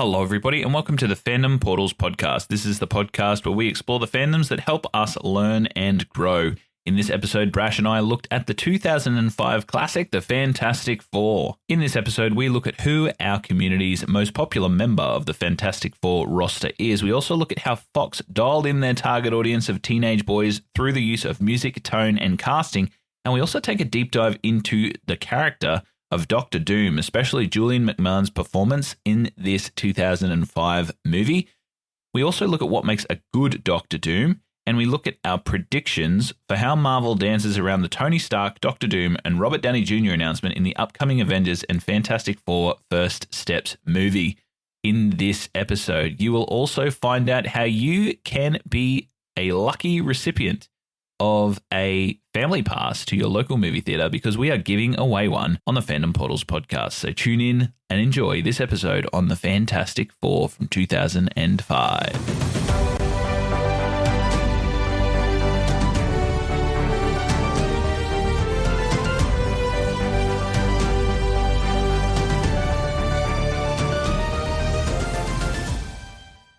Hello, everybody, and welcome to the Fandom Portals podcast. This is the podcast where we explore the fandoms that help us learn and grow. In this episode, Brash and I looked at the 2005 classic, The Fantastic Four. In this episode, we look at who our community's most popular member of the Fantastic Four roster is. We also look at how Fox dialed in their target audience of teenage boys through the use of music, tone, and casting. And we also take a deep dive into the character of Doctor Doom, especially Julian McMahon's performance in this 2005 movie. We also look at what makes a good Doctor Doom, and we look at our predictions for how Marvel dances around the Tony Stark, Doctor Doom, and Robert Downey Jr. announcement in the upcoming Avengers and Fantastic Four First Steps movie. In this episode, you will also find out how you can be a lucky recipient of a family pass to your local movie theater because we are giving away one on the Fandom Portals podcast. So tune in and enjoy this episode on the Fantastic Four from 2005.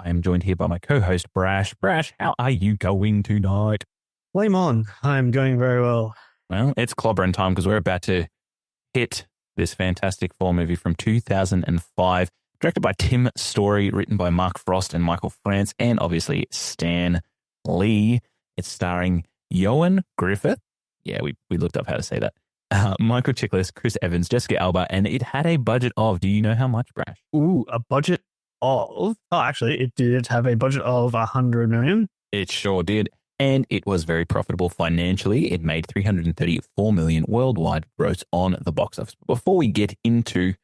I am joined here by my co-host, Brash. Brash, how are you going tonight? Flame on. I'm going very well. Well, it's clobbering time because we're about to hit this Fantastic Four movie from 2005, directed by Tim Story, written by Mark Frost and Michael France, and obviously Stan Lee. It's starring Ioan Gruffudd. Yeah, we looked up how to say that. Michael Chiklis, Chris Evans, Jessica Alba, and it had a budget of, do you know how much, Brash? Ooh, a budget of? Oh, actually, it did have a budget of 100 million. It sure did. And it was very profitable financially. It made $334 million worldwide gross on the box office. Before we get into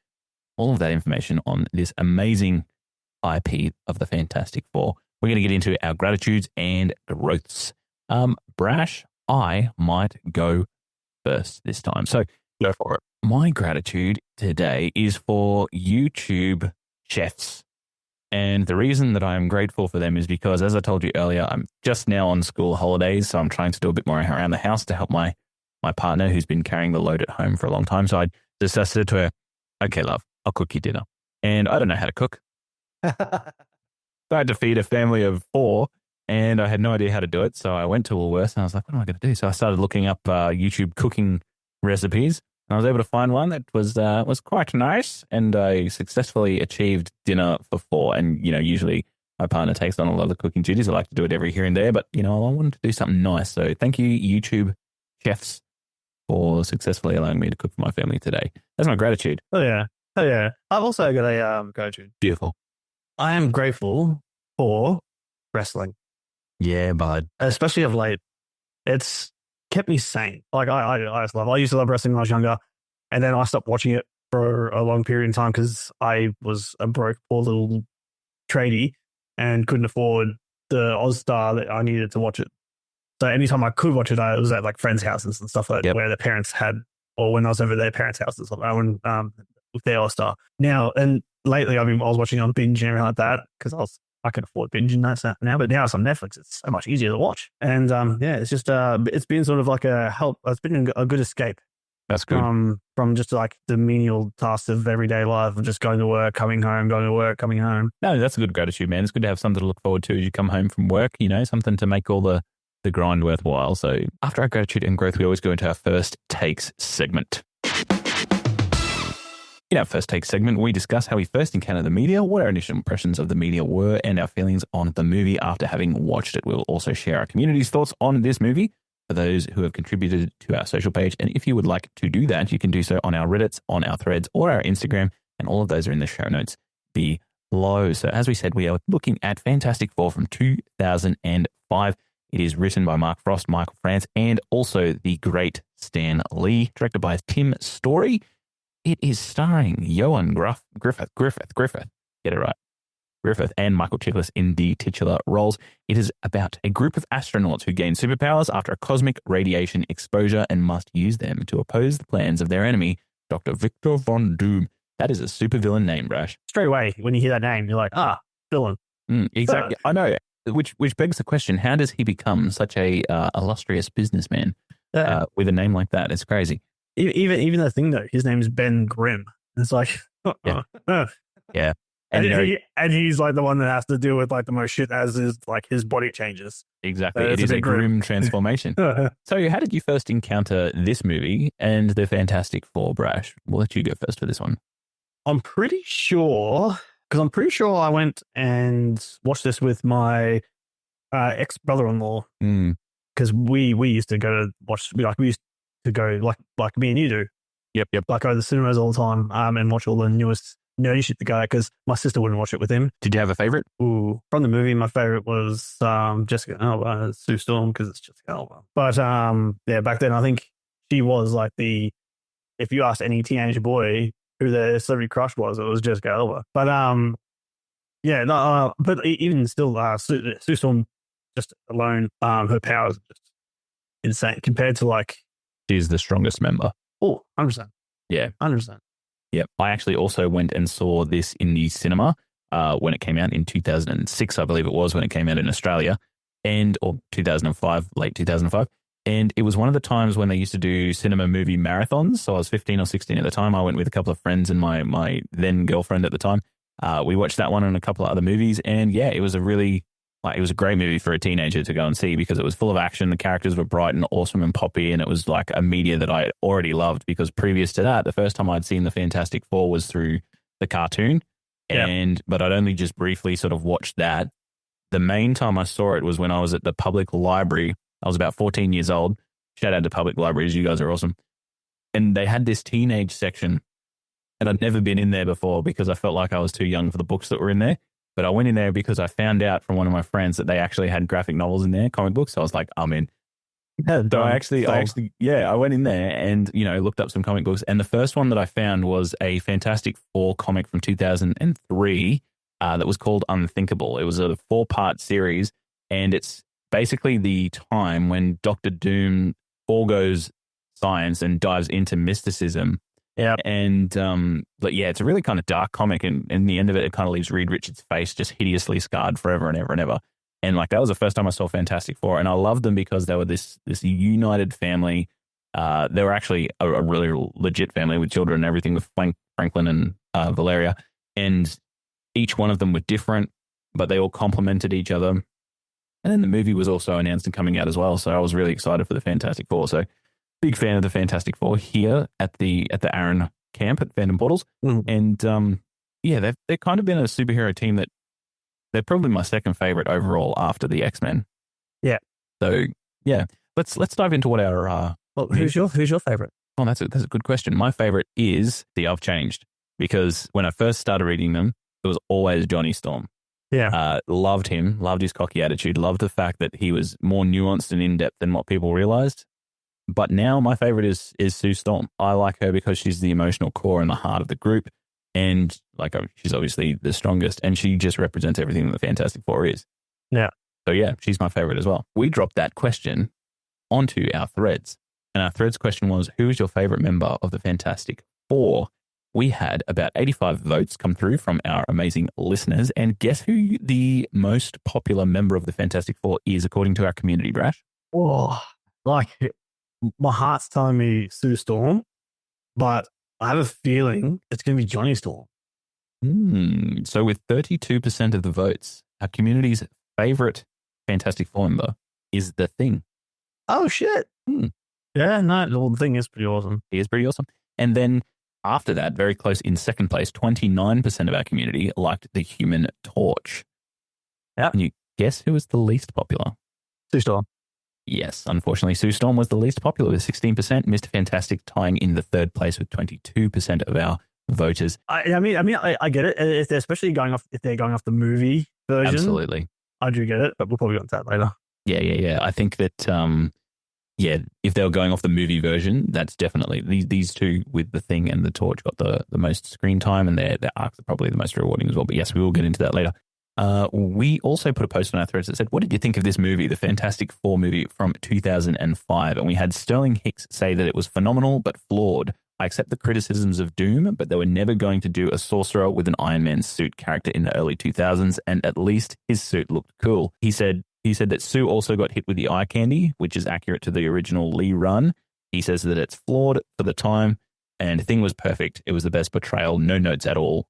all of that information on this amazing IP of the Fantastic Four, we're going to get into our gratitudes and growths. Brash, I might go first this time. So go for it. My gratitude today is for YouTube chefs. And the reason that I am grateful for them is because, as I told you earlier, I'm just now on school holidays, so I'm trying to do a bit more around the house to help my partner who's been carrying the load at home for a long time. So I said to her, okay, love, I'll cook you dinner. And I don't know how to cook. So I had to feed a family of 4, and I had no idea how to do it. So I went to Woolworths, and I was like, what am I going to do? So I started looking up YouTube cooking recipes. I was able to find one that was quite nice, and I successfully achieved dinner for 4. And, usually my partner takes on a lot of the cooking duties. I like to do it every here and there, but, I wanted to do something nice. So thank you, YouTube chefs, for successfully allowing me to cook for my family today. That's my gratitude. Oh, yeah. I've also got a gratitude. Beautiful. I am grateful for wrestling. Yeah, bud. Especially of late. It's kept me sane. Like I used to love wrestling when I was younger, and then I stopped watching it for a long period of time because I was a broke, poor little tradie and couldn't afford the Ozstar that I needed to watch it. So anytime I could watch it, I was at like friends' houses and stuff like that, where their parents had, or when I was over at their parents' houses, with their Ozstar. Now and lately, I was watching on binge and everything like that because I can afford binging that now, but now it's on Netflix. It's so much easier to watch. And it's just it's been sort of like a help. It's been a good escape. That's good. From just like the menial tasks of everyday life of just going to work, coming home, going to work, coming home. No, that's a good gratitude, man. It's good to have something to look forward to as you come home from work, something to make all the grind worthwhile. So after our gratitude and growth, we always go into our first takes segment. In our first take segment, we discuss how we first encountered the media, what our initial impressions of the media were, and our feelings on the movie after having watched it. We'll also share our community's thoughts on this movie for those who have contributed to our social page. And if you would like to do that, you can do so on our Reddits, on our threads, or our Instagram. And all of those are in the show notes below. So as we said, we are looking at Fantastic Four from 2005. It is written by Mark Frost, Michael France, and also the great Stan Lee, directed by Tim Story. It is starring Ioan Gruffudd, get it right, Gruffudd and Michael Chiklis in the titular roles. It is about a group of astronauts who gain superpowers after a cosmic radiation exposure and must use them to oppose the plans of their enemy, Dr. Victor Von Doom. That is a supervillain name, Brash. Straight away, when you hear that name, you're like, villain. Exactly. I know. Which begs the question, how does he become such a illustrious businessman with a name like that? It's crazy. Even the thing, though, his name is Ben Grimm. It's like, yeah. And, and he's like the one that has to deal with like the most shit as is like his body changes. exactly. It is a grim transformation. So how did you first encounter this movie and the Fantastic Four, Brash? We'll let you go first for this one. I'm pretty sure, because I'm pretty sure I went and watched this with my ex-brother-in-law, because we used to go to watch, like we used to go like me and you do. Yep. Like go to the cinemas all the time and watch all the newest nerdy shit to go, because my sister wouldn't watch it with him. Did you have a favorite? Ooh, from the movie, my favorite was Jessica Alba, Sue Storm, because it's Jessica Alba. But yeah, back then I think she was like if you asked any teenage boy who their celebrity crush was, it was Jessica Alba. But yeah, no, but even still, Sue Storm just alone, her powers are just insane compared to like. She's the strongest member. Oh, 100%. Yeah. 100%. Yep. I actually also went and saw this in the cinema when it came out in 2006, I believe it was, when it came out in Australia, or 2005, late 2005. And it was one of the times when they used to do cinema movie marathons. So I was 15 or 16 at the time. I went with a couple of friends and my then girlfriend at the time. We watched that one and a couple of other movies. And yeah, it was it was a great movie for a teenager to go and see because it was full of action. The characters were bright and awesome and poppy, and it was like a media that I already loved because previous to that, the first time I'd seen the Fantastic Four was through the cartoon, but I'd only just briefly sort of watched that. The main time I saw it was when I was at the public library. I was about 14 years old. Shout out to public libraries. You guys are awesome. And they had this teenage section, and I'd never been in there before because I felt like I was too young for the books that were in there. But I went in there because I found out from one of my friends that they actually had graphic novels in there, comic books. So I was like, I'm in. So I went in there and, looked up some comic books. And the first one that I found was a Fantastic Four comic from 2003 that was called Unthinkable. It was a 4-part series, and it's basically the time when Dr. Doom forgoes science and dives into mysticism. Yeah. And, it's a really kind of dark comic. And in the end of it, it kind of leaves Reed Richards' face just hideously scarred forever and ever and ever. And that was the first time I saw Fantastic Four. And I loved them because they were this united family. They were actually a really legit family with children and everything, with Franklin and Valeria. And each one of them were different, but they all complemented each other. And then the movie was also announced and coming out as well. So I was really excited for the Fantastic Four. So big fan of the Fantastic Four here at the Aaron camp at Fandom Portals. And they've kind of been a superhero team that they're probably my second favorite overall after the X-Men. Yeah. So yeah, let's dive into what our who's your favorite? Oh, that's a good question. My favorite is I've changed, because when I first started reading them, it was always Johnny Storm. Yeah. Loved him, loved his cocky attitude, loved the fact that he was more nuanced and in-depth than what people realized. But now my favorite is Sue Storm. I like her because she's the emotional core and the heart of the group. And she's obviously the strongest, and she just represents everything that the Fantastic Four is. Yeah. So yeah, she's my favorite as well. We dropped that question onto our threads, and our threads question was, who is your favorite member of the Fantastic Four? We had about 85 votes come through from our amazing listeners. And guess who the most popular member of the Fantastic Four is, according to our community, Brash? Oh, my heart's telling me Sue Storm, but I have a feeling it's going to be Johnny Storm. So with 32% of the votes, our community's favorite Fantastic Four member is the Thing. Oh, shit. Yeah, no, the Thing is pretty awesome. He is pretty awesome. And then after that, very close in second place, 29% of our community liked the Human Torch. Yeah. Can you guess who was the least popular? Sue Storm. Yes, unfortunately, Sue Storm was the least popular with 16%. Mr. Fantastic tying in the third place with 22% of our voters. I get it, especially if they're going off the movie version. Absolutely, I do get it, but we'll probably get into that later. Yeah. I think that if they were going off the movie version, that's definitely these two with the Thing and the Torch got the most screen time, and their arcs are probably the most rewarding as well. But yes, we will get into that later. We also put a post on our threads that said, what did you think of this movie, the Fantastic Four movie from 2005? And we had Sterling Hicks say that it was phenomenal but flawed. I accept the criticisms of Doom, but they were never going to do a sorcerer with an Iron Man suit character in the early 2000s, and at least his suit looked cool. He said that Sue also got hit with the eye candy, which is accurate to the original Lee run. He says that it's flawed for the time, and Thing was perfect. It was the best portrayal, no notes at all.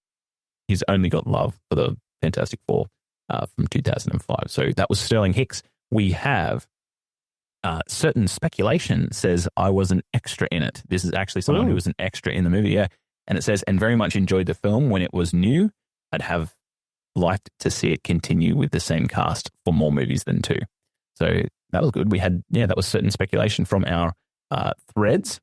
he's only got love for the Fantastic Four from 2005. So that was Sterling Hicks. We have certain speculation says I was an extra in it. This is actually someone who was an extra in the movie, yeah. And it says, and very much enjoyed the film when it was new. I'd have liked to see it continue with the same cast for more movies than 2. So that was good. We had, that was certain speculation from our threads.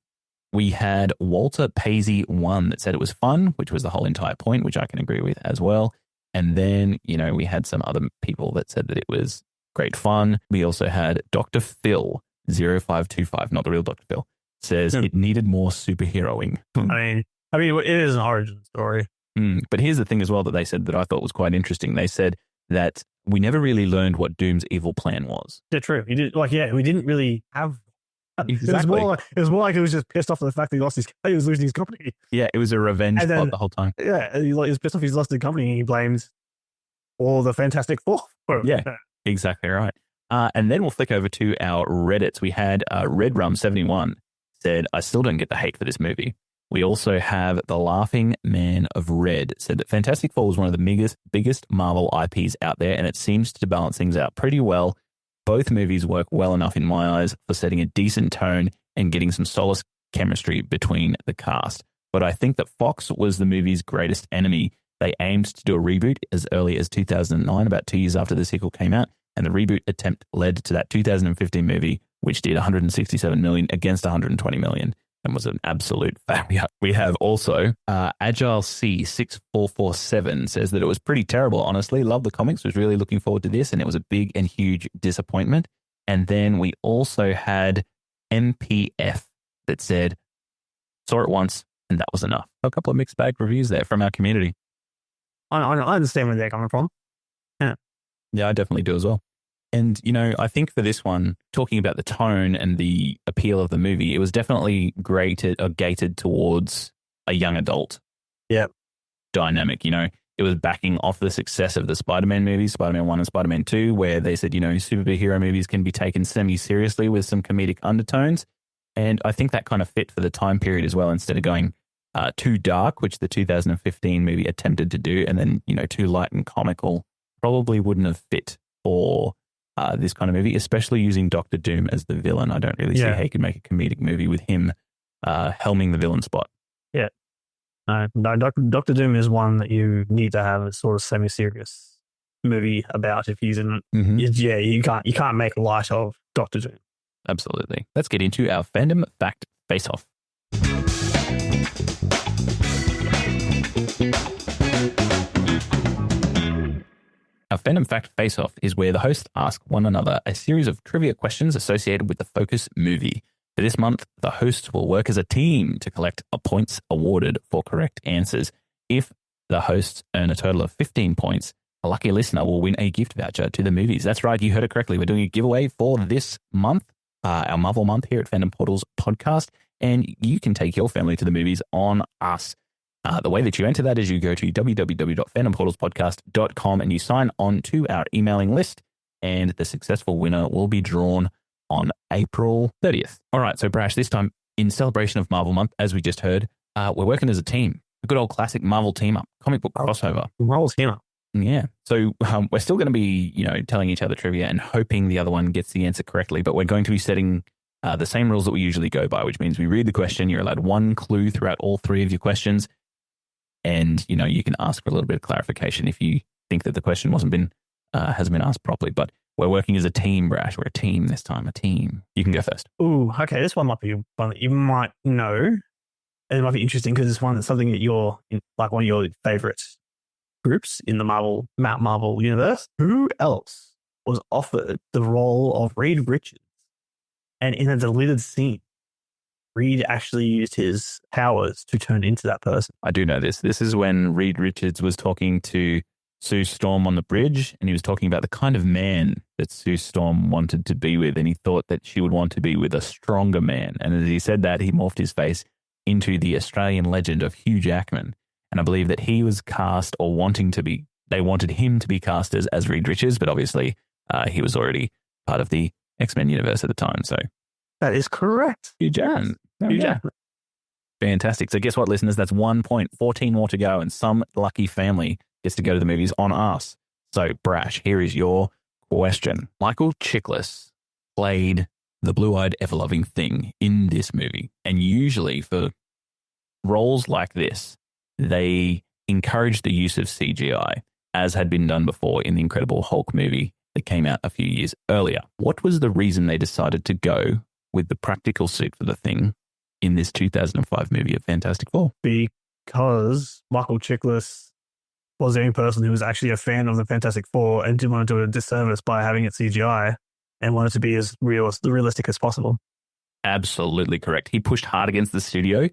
We had Walter Paisley 1 that said it was fun, which was the whole entire point, which I can agree with as well. And then, we had some other people that said that it was great fun. We also had Dr. Phil 0525, not the real Dr. Phil, says it needed more superheroing. I mean, it is an origin story. But here's the thing as well that they said that I thought was quite interesting. They said that we never really learned what Doom's evil plan was. Yeah, true. We didn't really have. Exactly. It was more like he was just pissed off at the fact that he was losing his company. Yeah, it was a revenge plot the whole time. Yeah, he was pissed off he's lost the company and he blames all the Fantastic Four for it. Yeah, exactly right. And then we'll flick over to our Reddits. We had Redrum71 said, I still don't get the hate for this movie. We also have The Laughing Man of Red said that Fantastic Four was one of the biggest Marvel IPs out there, and it seems to balance things out pretty well. Both movies work well enough in my eyes for setting a decent tone and getting some solace chemistry between the cast. But I think that Fox was the movie's greatest enemy. They aimed to do a reboot as early as 2009, about 2 years after the sequel came out, and the reboot attempt led to that 2015 movie, which did 167 million against 120 million. And was an absolute failure. We have also Agile C6447 says that it was pretty terrible, honestly. Love the comics, was really looking forward to this, and it was a big and huge disappointment. And then we also had MPF that said, saw it once, and that was enough. A couple of mixed bag reviews there from our community. I understand where they're coming from. Yeah, I definitely do as well. And, I think for this one, talking about the tone and the appeal of the movie, it was definitely gated towards a young adult dynamic. It was backing off the success of the Spider-Man movies, Spider-Man 1 and Spider-Man 2, where they said, superhero movies can be taken semi-seriously with some comedic undertones. And I think that kind of fit for the time period as well, instead of going too dark, which the 2015 movie attempted to do, and then, too light and comical, probably wouldn't have fit for this kind of movie, especially using Doctor Doom as the villain. I don't really see how you could make a comedic movie with him helming the villain spot. Yeah. No, Doctor Doom is one that you need to have a sort of semi-serious movie about if he's in it. Mm-hmm. You can't make light of Doctor Doom. Absolutely. Let's get into our fandom fact face-off. Our Fandom Fact Face-Off is where the hosts ask one another a series of trivia questions associated with the focus movie. For this month, the hosts will work as a team to collect points awarded for correct answers. If the hosts earn a total of 15 points, a lucky listener will win a gift voucher to the movies. That's right, you heard it correctly. We're doing a giveaway for this month, our Marvel month here at Fandom Portals podcast, and you can take your family to the movies on us. The way that you enter that is you go to www.fandomportalspodcast.com and you sign on to our emailing list, and the successful winner will be drawn on April 30th. All right, so Brash, this time in celebration of Marvel Month, as we just heard, we're working as a team. A good old classic Marvel team up, comic book crossover. Marvel team up. Yeah. So we're still going to be, telling each other trivia and hoping the other one gets the answer correctly, but we're going to be setting the same rules that we usually go by, which means we read the question. You're allowed one clue throughout all three of your questions. And, you can ask for a little bit of clarification if you think that the question hasn't been asked properly. But we're working as a team, Brash. We're a team this time, a team. You can go first. Ooh, okay. This one might be one that you might know. It might be interesting because it's something that you're in, like one of your favorite groups in the Marvel universe. Who else was offered the role of Reed Richards? And in a deleted scene, Reed actually used his powers to turn into that person. I do know this. This is when Reed Richards was talking to Sue Storm on the bridge, and he was talking about the kind of man that Sue Storm wanted to be with, and he thought that she would want to be with a stronger man. And as he said that, he morphed his face into the Australian legend of Hugh Jackman. And I believe that he was cast or they wanted him to be cast as Reed Richards, but obviously he was already part of the X-Men universe at the time. So that is correct. Hugh Jackman. Hugh Jackman. Fantastic. So guess what, listeners? That's 1 point, 14 more to go, and some lucky family gets to go to the movies on us. So, Brash, here is your question. Michael Chiklis played the blue-eyed, ever-loving thing in this movie. And usually for roles like this, they encourage the use of CGI, as had been done before in the Incredible Hulk movie that came out a few years earlier. What was the reason they decided to go with the practical suit for the thing in this 2005 movie of Fantastic Four? Because Michael Chiklis was the only person who was actually a fan of the Fantastic Four and didn't want to do it a disservice by having it CGI and wanted to be as realistic as possible. Absolutely correct. He pushed hard against the studio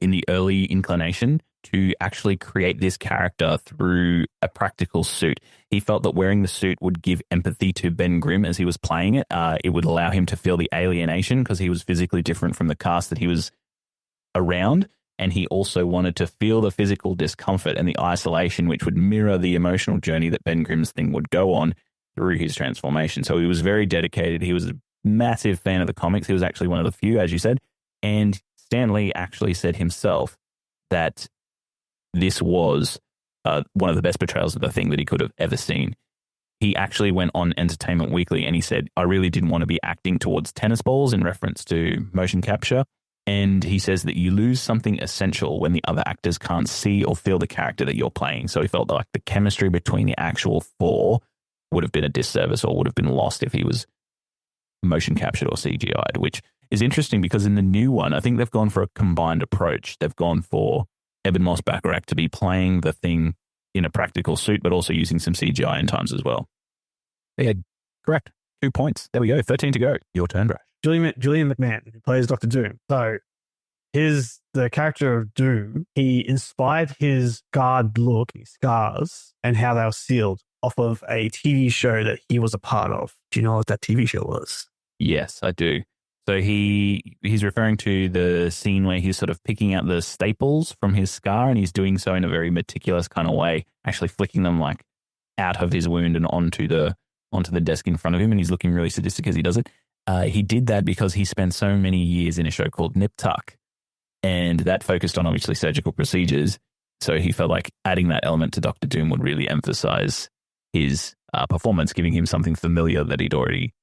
in the early inclination to actually create this character through a practical suit. He felt that wearing the suit would give empathy to Ben Grimm as he was playing it. It would allow him to feel the alienation because he was physically different from the cast that he was around. And he also wanted to feel the physical discomfort and the isolation, which would mirror the emotional journey that Ben Grimm's thing would go on through his transformation. So he was very dedicated. He was a massive fan of the comics. He was actually one of the few, as you said. And Stan Lee actually said himself that this was one of the best portrayals of the thing that he could have ever seen. He actually went on Entertainment Weekly and he said, I really didn't want to be acting towards tennis balls in reference to motion capture. And he says that you lose something essential when the other actors can't see or feel the character that you're playing. So he felt like the chemistry between the actual four would have been a disservice or would have been lost if he was motion captured or CGI'd, which is interesting because in the new one, I think they've gone for a combined approach. They've gone for Eben Moss-Bachrach to be playing the thing in a practical suit, but also using some CGI in times as well. Yeah, correct. 2 points. There we go. 13 to go. Your turn, Brash. Julian McMahon, who plays Dr. Doom. So the character of Doom, he inspired his scarred look, his scars, and how they were sealed off of a TV show that he was a part of. Do you know what that TV show was? Yes, I do. So he's referring to the scene where he's sort of picking out the staples from his scar, and he's doing so in a very meticulous kind of way, actually flicking them like out of his wound and onto the desk in front of him, and he's looking really sadistic as he does it. He did that because he spent so many years in a show called Nip Tuck, and that focused on obviously surgical procedures. So he felt like adding that element to Dr. Doom would really emphasize his performance, giving him something familiar that he'd already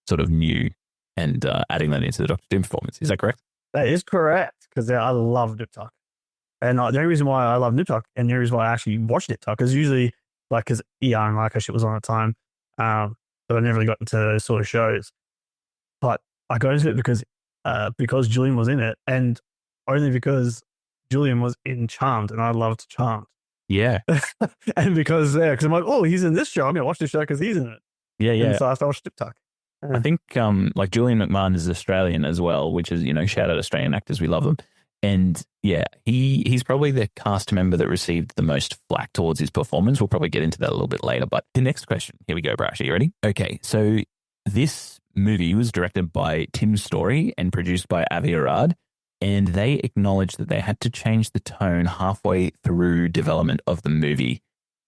sort of knew, and adding that into the Dr. Doom performance. Is that correct? That is correct, because I love Nip Tuck. And the only reason why I love Nip Tuck and the only reason why I actually watch Nip Tuck is usually like because ER and like shit was on at the time, but I never really got into those sort of shows. But I got into it because Julian was in it, and only because Julian was in Charmed, and I loved Charmed. Yeah. And because I'm like, oh, he's in this show. I'm going to watch this show because he's in it. Yeah, yeah. And so I watched Nip Tuck. I think like Julian McMahon is Australian as well, which is, shout out Australian actors. We love them. And yeah, he's probably the cast member that received the most flack towards his performance. We'll probably get into that a little bit later. But the next question, here we go, Brash. Are you ready? Okay, so this movie was directed by Tim Story and produced by Avi Arad, and they acknowledged that they had to change the tone halfway through development of the movie.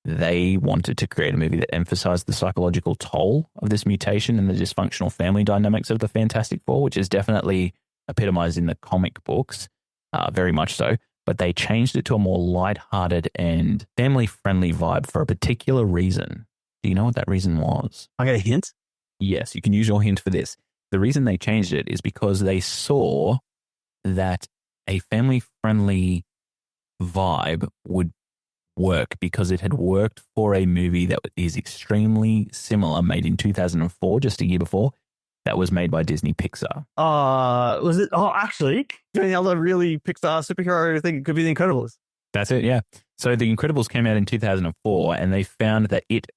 They wanted to create a movie that emphasized the psychological toll of this mutation and the dysfunctional family dynamics of the Fantastic Four, which is definitely epitomized in the comic books, very much so. But they changed it to a more lighthearted and family-friendly vibe for a particular reason. Do you know what that reason was? I get a hint? Yes, you can use your hint for this. The reason they changed it is because they saw that a family-friendly vibe would work because it had worked for a movie that is extremely similar, made in 2004, just a year before, that was made by Disney Pixar. Was it? Oh, actually, the other really Pixar superhero thing could be The Incredibles. That's it, yeah. So The Incredibles came out in 2004, and they found that it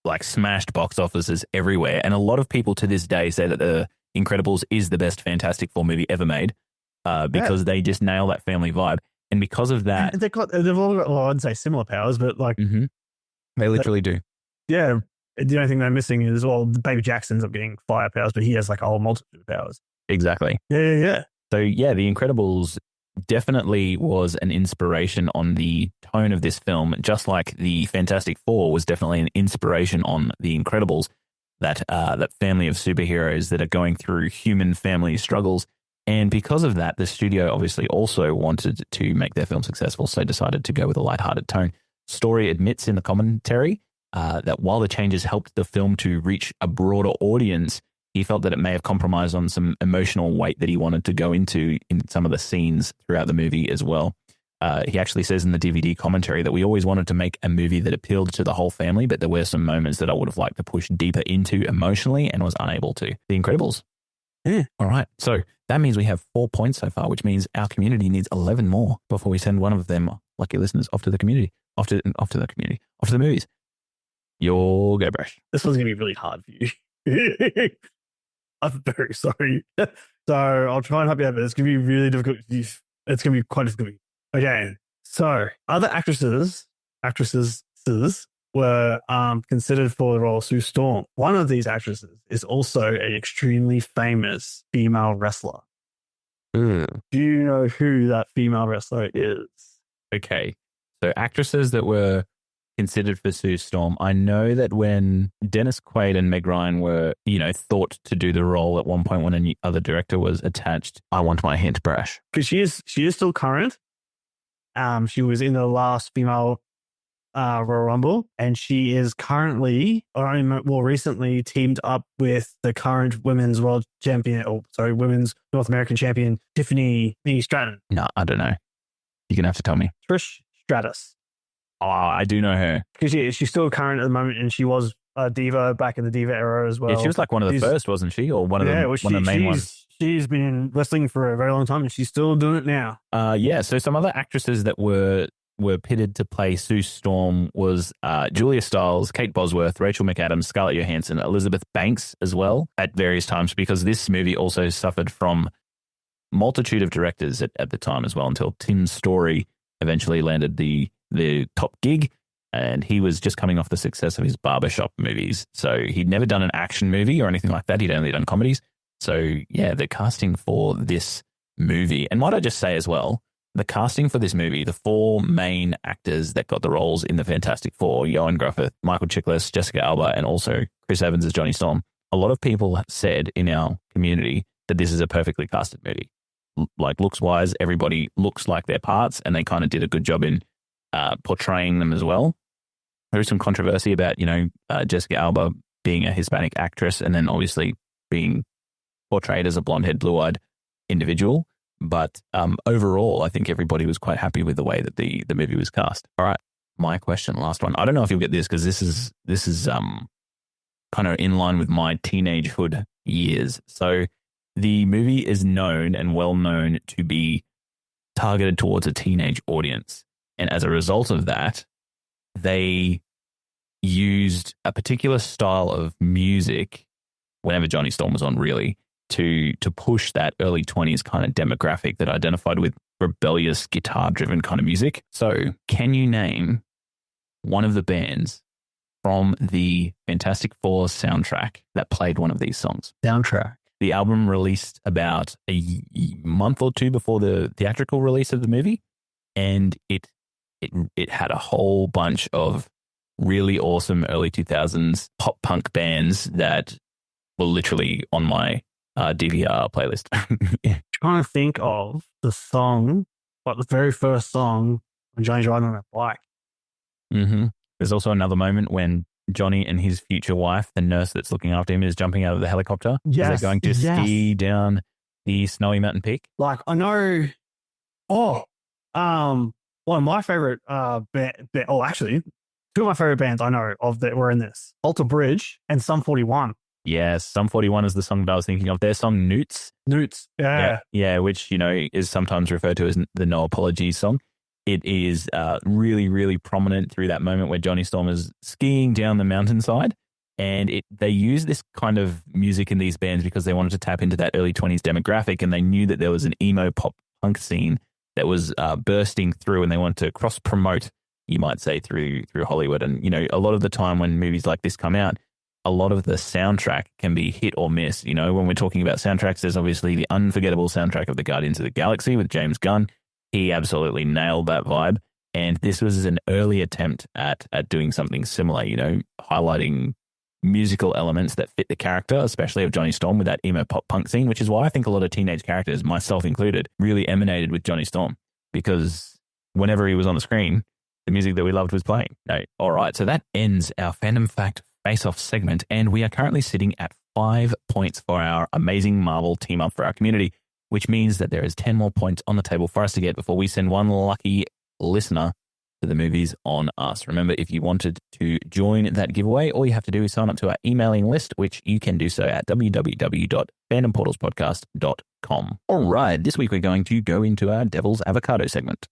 like smashed box offices everywhere. And a lot of people to this day say that The Incredibles is the best Fantastic Four movie ever made because they just nail that family vibe. And because of that, they've all got, well, I wouldn't say similar powers, but like they literally do. Yeah, the only thing they're missing is, well, Baby Jack ends up getting fire powers, but he has like a whole multitude of powers. Exactly. Yeah. So yeah, The Incredibles definitely was an inspiration on the tone of this film, just like the Fantastic Four was definitely an inspiration on The Incredibles. That family of superheroes that are going through human family struggles. And because of that, the studio obviously also wanted to make their film successful, so decided to go with a lighthearted tone. Story admits in the commentary that while the changes helped the film to reach a broader audience, he felt that it may have compromised on some emotional weight that he wanted to go into in some of the scenes throughout the movie as well. He actually says in the DVD commentary that we always wanted to make a movie that appealed to the whole family, but there were some moments that I would have liked to push deeper into emotionally and was unable to. The Incredibles. Yeah. All right. So that means we have 4 points so far, which means our community needs 11 more before we send one of them, lucky listeners, off to the community, off to the movies. You'll go, Brash. This one's going to be really hard for you. I'm very sorry. So I'll try and help you out, but it's going to be really difficult. It's going to be quite difficult. Okay. So other actresses were considered for the role of Sue Storm. One of these actresses is also an extremely famous female wrestler. Do you know who that female wrestler is? Okay. So actresses that were considered for Sue Storm. I know that when Dennis Quaid and Meg Ryan were, thought to do the role at one point when a other director was attached, I want my hint, Brash. Because she is still current. She was in the last female Royal Rumble, and she is currently, recently teamed up with the current women's women's North American champion, Tiffany Stratton. No, I don't know. You're going to have to tell me. Trish Stratus. Oh, I do know her. Because she's still current at the moment, and she was a diva back in the diva era as well. Yeah, she was like one of the first, wasn't she? Or one of the main ones. She's been in wrestling for a very long time, and she's still doing it now. So some other actresses that were pitted to play Sue Storm was Julia Stiles, Kate Bosworth, Rachel McAdams, Scarlett Johansson, Elizabeth Banks as well at various times, because this movie also suffered from multitude of directors at the time as well, until Tim Story eventually landed the top gig, and he was just coming off the success of his barbershop movies. So he'd never done an action movie or anything like that. He'd only done comedies. So yeah, the casting for this movie, and might I just say as well, the casting for this movie, the 4 main actors that got the roles in the Fantastic Four, Ioan Gruffudd, Michael Chiklis, Jessica Alba, and also Chris Evans as Johnny Storm, a lot of people have said in our community that this is a perfectly casted movie. Like looks-wise, everybody looks like their parts, and they kind of did a good job in portraying them as well. There is some controversy about, Jessica Alba being a Hispanic actress and then obviously being portrayed as a blonde-haired, blue-eyed individual. But overall, I think everybody was quite happy with the way that the movie was cast. All right, my question, last one. I don't know if you'll get this because this is kind of in line with my teenagehood years. So the movie is known and well known to be targeted towards a teenage audience. And as a result of that, they used a particular style of music whenever Johnny Storm was on, really, to push that early 20s kind of demographic that identified with rebellious guitar-driven kind of music. So can you name one of the bands from the Fantastic Four soundtrack that played one of these songs? Soundtrack. The album released about a month or two before the theatrical release of the movie, and it had a whole bunch of really awesome early 2000s pop punk bands that were literally on my DVR playlist. Trying to think of the song, like the very first song when Johnny's riding on that bike. Mm-hmm. There's also another moment when Johnny and his future wife, the nurse that's looking after him, is jumping out of the helicopter. Yes, they're going to ski down the snowy mountain peak. Like, I know. One of my favorite actually, 2 of my favorite bands I know of that were in this: Alter Bridge and Sum 41. Yes, Sum 41 is the song that I was thinking of. Their song Newts. Yeah, which, is sometimes referred to as the No Apologies song. It is really, really prominent through that moment where Johnny Storm is skiing down the mountainside. And they use this kind of music in these bands because they wanted to tap into that early 20s demographic, and they knew that there was an emo pop punk scene that was bursting through, and they wanted to cross-promote, you might say, through Hollywood. And, a lot of the time when movies like this come out, a lot of the soundtrack can be hit or miss. When we're talking about soundtracks, there's obviously the unforgettable soundtrack of the Guardians of the Galaxy with James Gunn. He absolutely nailed that vibe. And this was an early attempt at doing something similar, highlighting musical elements that fit the character, especially of Johnny Storm with that emo pop punk scene, which is why I think a lot of teenage characters, myself included, really emanated with Johnny Storm, because whenever he was on the screen, the music that we loved was playing. No. All right, so that ends our Fandom Fact Face-Off segment, and we are currently sitting at 5 points for our amazing Marvel team up for our community, which means that there is 10 more points on the table for us to get before we send one lucky listener to the movies on us. Remember, if you wanted to join that giveaway, all you have to do is sign up to our emailing list, which you can do so at www.fandomportalspodcast.com. All right, this week we're going to go into our Devil's Avocado segment.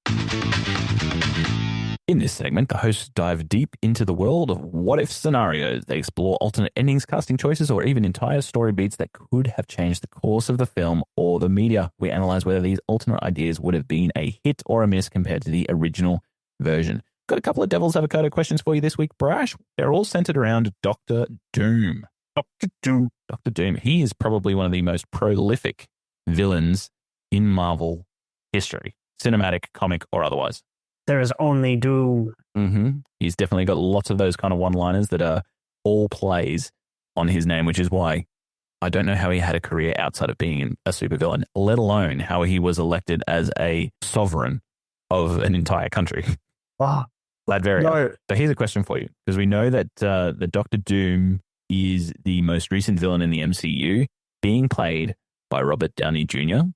In this segment, the hosts dive deep into the world of what-if scenarios. They explore alternate endings, casting choices, or even entire story beats that could have changed the course of the film or the media. We analyze whether these alternate ideas would have been a hit or a miss compared to the original version. Got a couple of Devil's Avocado questions for you this week, Brash. They're all centered around Dr. Doom. Dr. Doom. Dr. Doom. He is probably one of the most prolific villains in Marvel history, cinematic, comic, or otherwise. There is only Doom. He's definitely got lots of those kind of one-liners that are all plays on his name, which is why I don't know how he had a career outside of being a supervillain, let alone how he was elected as a sovereign of an entire country. Oh, Ladveria. no. So here's a question for you, because we know that the Doctor Doom is the most recent villain in the MCU, being played by Robert Downey Jr.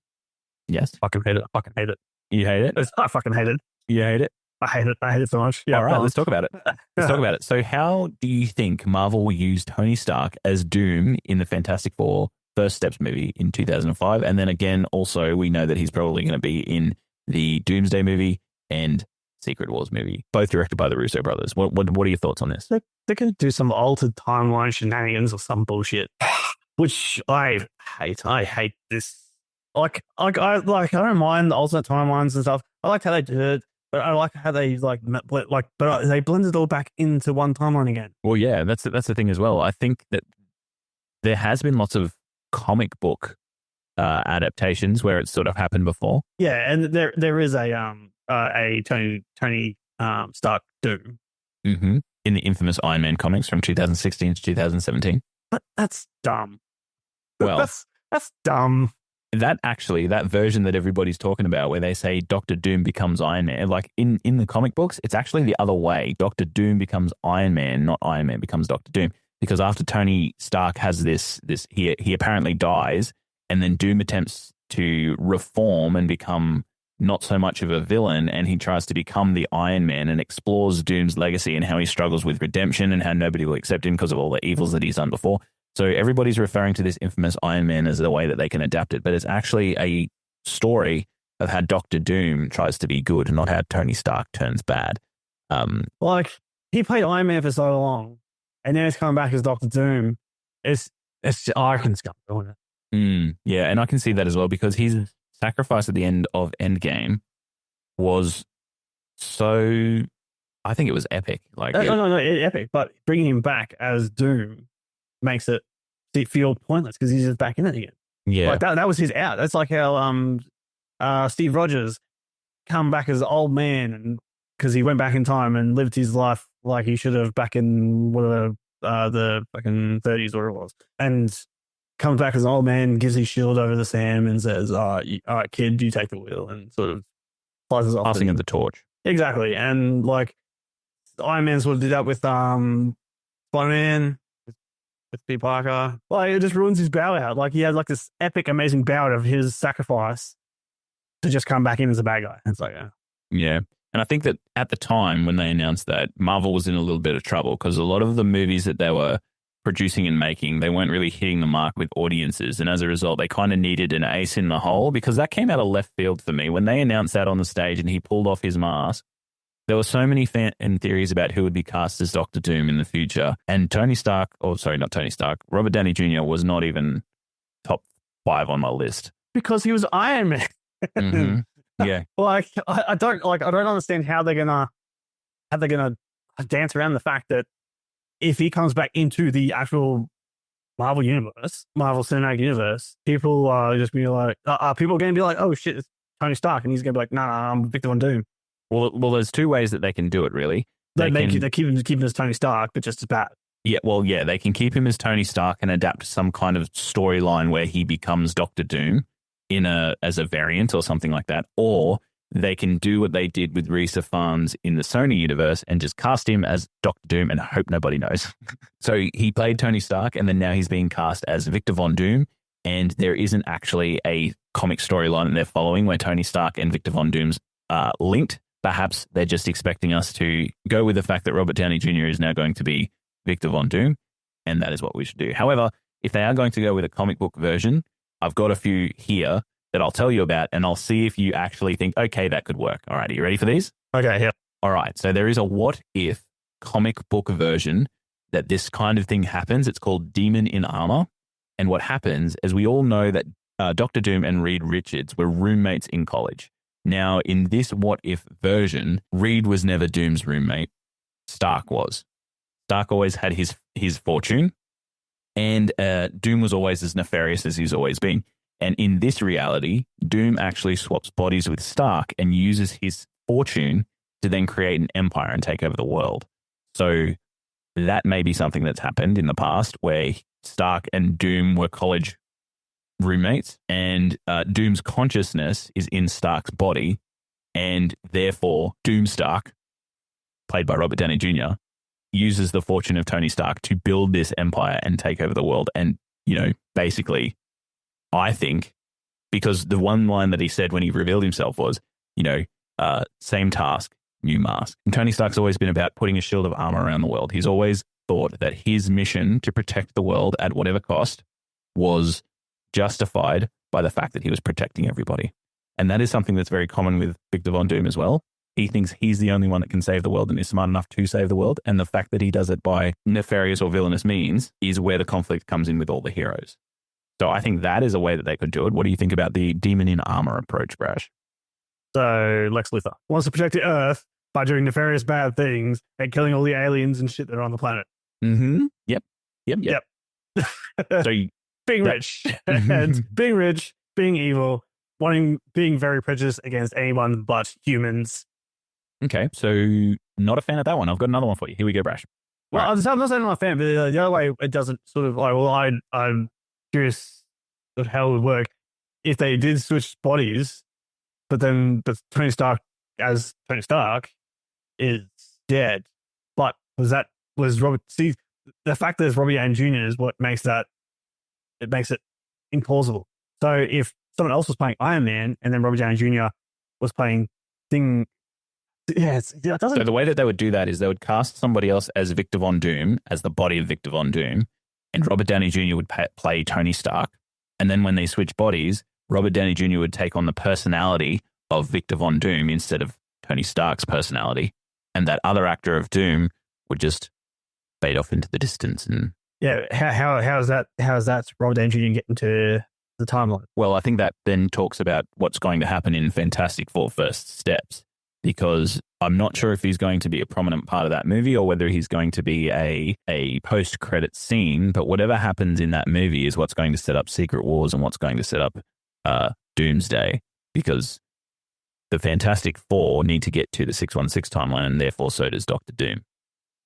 Yes? Fucking hate it. I fucking hate it. You hate it? I fucking hate it. You hate it? I hate it. I hate it so much. Yeah, all right, let's talk about it. Let's talk about it. So how do you think Marvel will use Tony Stark as Doom in the Fantastic Four First Steps movie in 2005? And then again, also, we know that he's probably going to be in the Doomsday movie and Secret Wars movie, both directed by the Russo brothers. What are your thoughts on this? They're going to do some altered timeline shenanigans or some bullshit, which I hate. I hate this. I don't mind the alternate timelines and stuff. I like how they did it, but I like how they but they blended it all back into one timeline again. Well, yeah, that's the thing as well. I think that there has been lots of comic book adaptations where it's sort of happened before. Yeah, and there is a Tony Stark Doom in the infamous Iron Man comics from 2016 to 2017. But that's dumb. Well, that's dumb. That version that everybody's talking about, where they say Doctor Doom becomes Iron Man, like in the comic books, it's actually the other way. Doctor Doom becomes Iron Man, not Iron Man becomes Doctor Doom. Because after Tony Stark has this he apparently dies, and then Doom attempts to reform and become not so much of a villain, and he tries to become the Iron Man and explores Doom's legacy and how he struggles with redemption and how nobody will accept him because of all the evils that he's done before. So everybody's referring to this infamous Iron Man as the way that they can adapt it, but it's actually a story of how Doctor Doom tries to be good, not how Tony Stark turns bad. He played Iron Man for so long, and now he's coming back as Doctor Doom. I can stop doing it. Yeah, and I can see that as well, because his sacrifice at the end of Endgame was so, I think it was epic. Epic. But bringing him back as Doom makes it feel pointless because he's just back in it again. Yeah, like that was his out. That's like how Steve Rogers come back as an old man, and because he went back in time and lived his life like he should have back in the fucking 30s or it was, and comes back as an old man, gives his shield over to Sam and says, all right, kid, you take the wheel, and sort of flies us off. Passing of the torch. Exactly. And like Iron Man sort of did that with Spider-Man, with Peter Parker. Like, it just ruins his bow out. Like, he had like this epic, amazing bout of his sacrifice to just come back in as a bad guy. It's like, yeah. And I think that at the time when they announced that, Marvel was in a little bit of trouble because a lot of the movies that they were producing and making, they weren't really hitting the mark with audiences. And as a result, they kind of needed an ace in the hole, because that came out of left field for me. When they announced that on the stage and he pulled off his mask, there were so many fan theories about who would be cast as Doctor Doom in the future. And Robert Downey Jr. was not even top 5 on my list. Because he was Iron Man. Yeah. I don't understand how they're gonna dance around the fact that if he comes back into the actual Marvel universe, Marvel Cinematic Universe, people are just be like, people are going to be like, oh shit, it's Tony Stark, and he's going to be like, nah, I'm Victor Von Doom. Well, there's two ways that they can do it, really. They keep him as Tony Stark, but just as bad. Yeah, well, yeah, they can keep him as Tony Stark and adapt some kind of storyline where he becomes Doctor Doom as a variant or something like that, or they can do what they did with Rhys Ifans in the Sony universe and just cast him as Doctor Doom and hope nobody knows. So he played Tony Stark, and then now he's being cast as Victor Von Doom, and there isn't actually a comic storyline that they're following where Tony Stark and Victor Von Doom's linked. Perhaps they're just expecting us to go with the fact that Robert Downey Jr. is now going to be Victor Von Doom, and that is what we should do. However, if they are going to go with a comic book version, I've got a few here that I'll tell you about, and I'll see if you actually think, okay, that could work. All right, are you ready for these? Okay, yeah. All right, so there is a what-if comic book version that this kind of thing happens. It's called Demon in Armor, and what happens is we all know that Dr. Doom and Reed Richards were roommates in college. Now, in this what-if version, Reed was never Doom's roommate. Stark was. Stark always had his fortune, and Doom was always as nefarious as he's always been. And in this reality, Doom actually swaps bodies with Stark and uses his fortune to then create an empire and take over the world. So that may be something that's happened in the past where Stark and Doom were college roommates, and Doom's consciousness is in Stark's body, and therefore Doom Stark, played by Robert Downey Jr., uses the fortune of Tony Stark to build this empire and take over the world. And, you know, basically, I think, because the one line that he said when he revealed himself was, you know, same task, new mask. And Tony Stark's always been about putting a shield of armor around the world. He's always thought that his mission to protect the world at whatever cost was justified by the fact that he was protecting everybody. And that is something that's very common with Victor Von Doom as well. He thinks he's the only one that can save the world and is smart enough to save the world. And the fact that he does it by nefarious or villainous means is where the conflict comes in with all the heroes. So I think that is a way that they could do it. What do you think about the demon in armor approach, Brash? So Lex Luthor wants to protect the Earth by doing nefarious bad things and killing all the aliens and shit that are on the planet. Mm-hmm. Yep. So being rich and being rich, being evil, being very prejudiced against anyone but humans. Okay, so not a fan of that one. I've got another one for you. Here we go, Brash. Well, I'm not saying I'm not a fan, but the other way it doesn't sort of like. Well, I'm curious of how it would work if they did switch bodies, but Tony Stark as Tony Stark is dead. But was Robert? See, the fact that it's Robert Downey Jr. is what makes it implausible. So if someone else was playing Iron Man and then Robert Downey Jr. was playing Thing. Yeah, it doesn't. So the way that they would do that is they would cast somebody else as Victor Von Doom, as the body of Victor Von Doom, and Robert Downey Jr. would play Tony Stark. And then when they switch bodies, Robert Downey Jr. would take on the personality of Victor Von Doom instead of Tony Stark's personality. And that other actor of Doom would just fade off into the distance. And yeah, how is that Robert Downey Jr. getting to the timeline? Well, I think that then talks about what's going to happen in Fantastic Four First Steps, because I'm not sure if he's going to be a prominent part of that movie or whether he's going to be a post-credit scene, but whatever happens in that movie is what's going to set up Secret Wars and what's going to set up Doomsday, because the Fantastic Four need to get to the 616 timeline, and therefore so does Doctor Doom.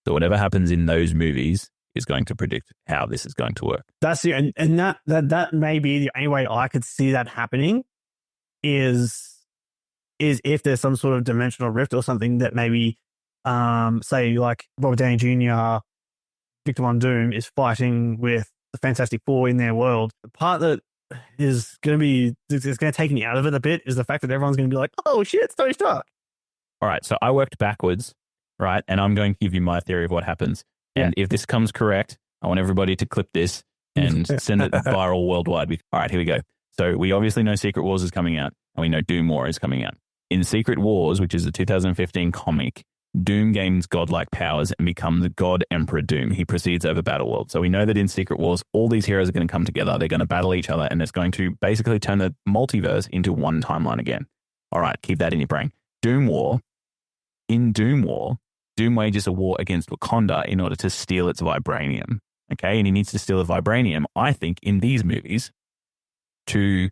So whatever happens in those movies is going to predict how this is going to work. That's the and that may be the only way I could see that happening is if there's some sort of dimensional rift or something that maybe, say, like Robert Downey Jr., Victor Von Doom is fighting with the Fantastic Four in their world. The part that is going to take me out of it a bit is the fact that everyone's going to be like, oh shit, it's Tony Stark. All right, so I worked backwards, right? And I'm going to give you my theory of what happens. And if this comes correct, I want everybody to clip this and send it viral worldwide. All right, here we go. So we obviously know Secret Wars is coming out, and we know Doom War is coming out. In Secret Wars, which is a 2015 comic, Doom gains godlike powers and becomes God Emperor Doom. He proceeds over Battleworld. So we know that in Secret Wars, all these heroes are going to come together. They're going to battle each other, and it's going to basically turn the multiverse into one timeline again. All right, keep that in your brain. Doom War. In Doom War, Doom wages a war against Wakanda in order to steal its vibranium. Okay, and he needs to steal the vibranium, I think, in these movies to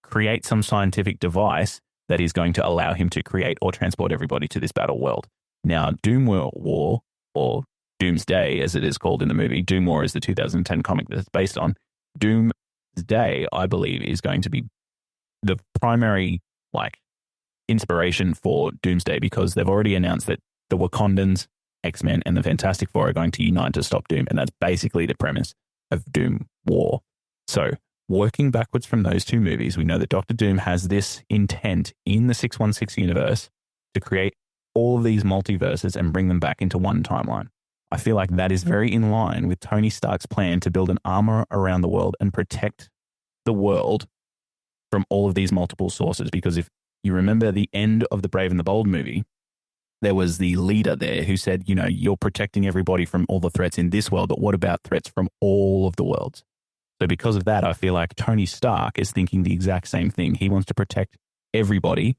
create some scientific device that is going to allow him to create or transport everybody to this battle world. Now, Doom War or Doomsday, as it is called in the movie. Doom War is the 2010 comic that it's based on. Doomsday, I believe, is going to be the primary inspiration for Doomsday, because they've already announced that the Wakandans, X-Men, and the Fantastic Four are going to unite to stop Doom, and that's basically the premise of Doom War. So, working backwards from those two movies, we know that Doctor Doom has this intent in the 616 universe to create all of these multiverses and bring them back into one timeline. I feel like that is very in line with Tony Stark's plan to build an armor around the world and protect the world from all of these multiple sources. Because if you remember the end of the Brave and the Bold movie, there was the leader there who said, you're protecting everybody from all the threats in this world, but what about threats from all of the worlds? So because of that, I feel like Tony Stark is thinking the exact same thing. He wants to protect everybody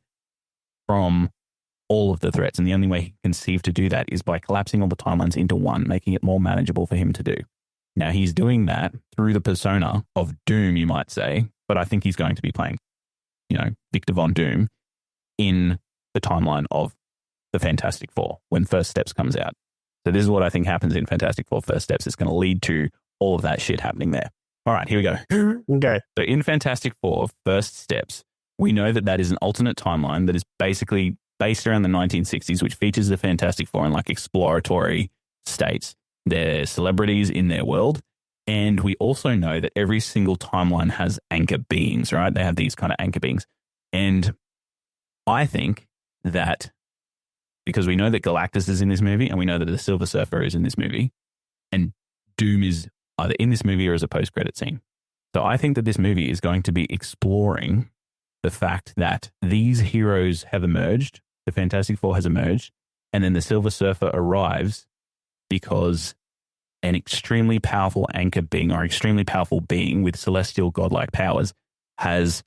from all of the threats. And the only way he can conceive to do that is by collapsing all the timelines into one, making it more manageable for him to do. Now, he's doing that through the persona of Doom, you might say, but I think he's going to be playing, Victor Von Doom in the timeline of the Fantastic Four when First Steps comes out. So this is what I think happens in Fantastic Four First Steps. It's going to lead to all of that shit happening there. All right, here we go. Okay. So in Fantastic Four First Steps, we know that is an alternate timeline that is basically based around the 1960s, which features the Fantastic Four in exploratory states. They're celebrities in their world. And we also know that every single timeline has anchor beings, right? They have these kind of anchor beings. And I think that because we know that Galactus is in this movie and we know that the Silver Surfer is in this movie and Doom is either in this movie or as a post-credit scene. So I think that this movie is going to be exploring the fact that these heroes have emerged, the Fantastic Four has emerged, and then the Silver Surfer arrives because an extremely powerful anchor being or extremely powerful being with celestial godlike powers has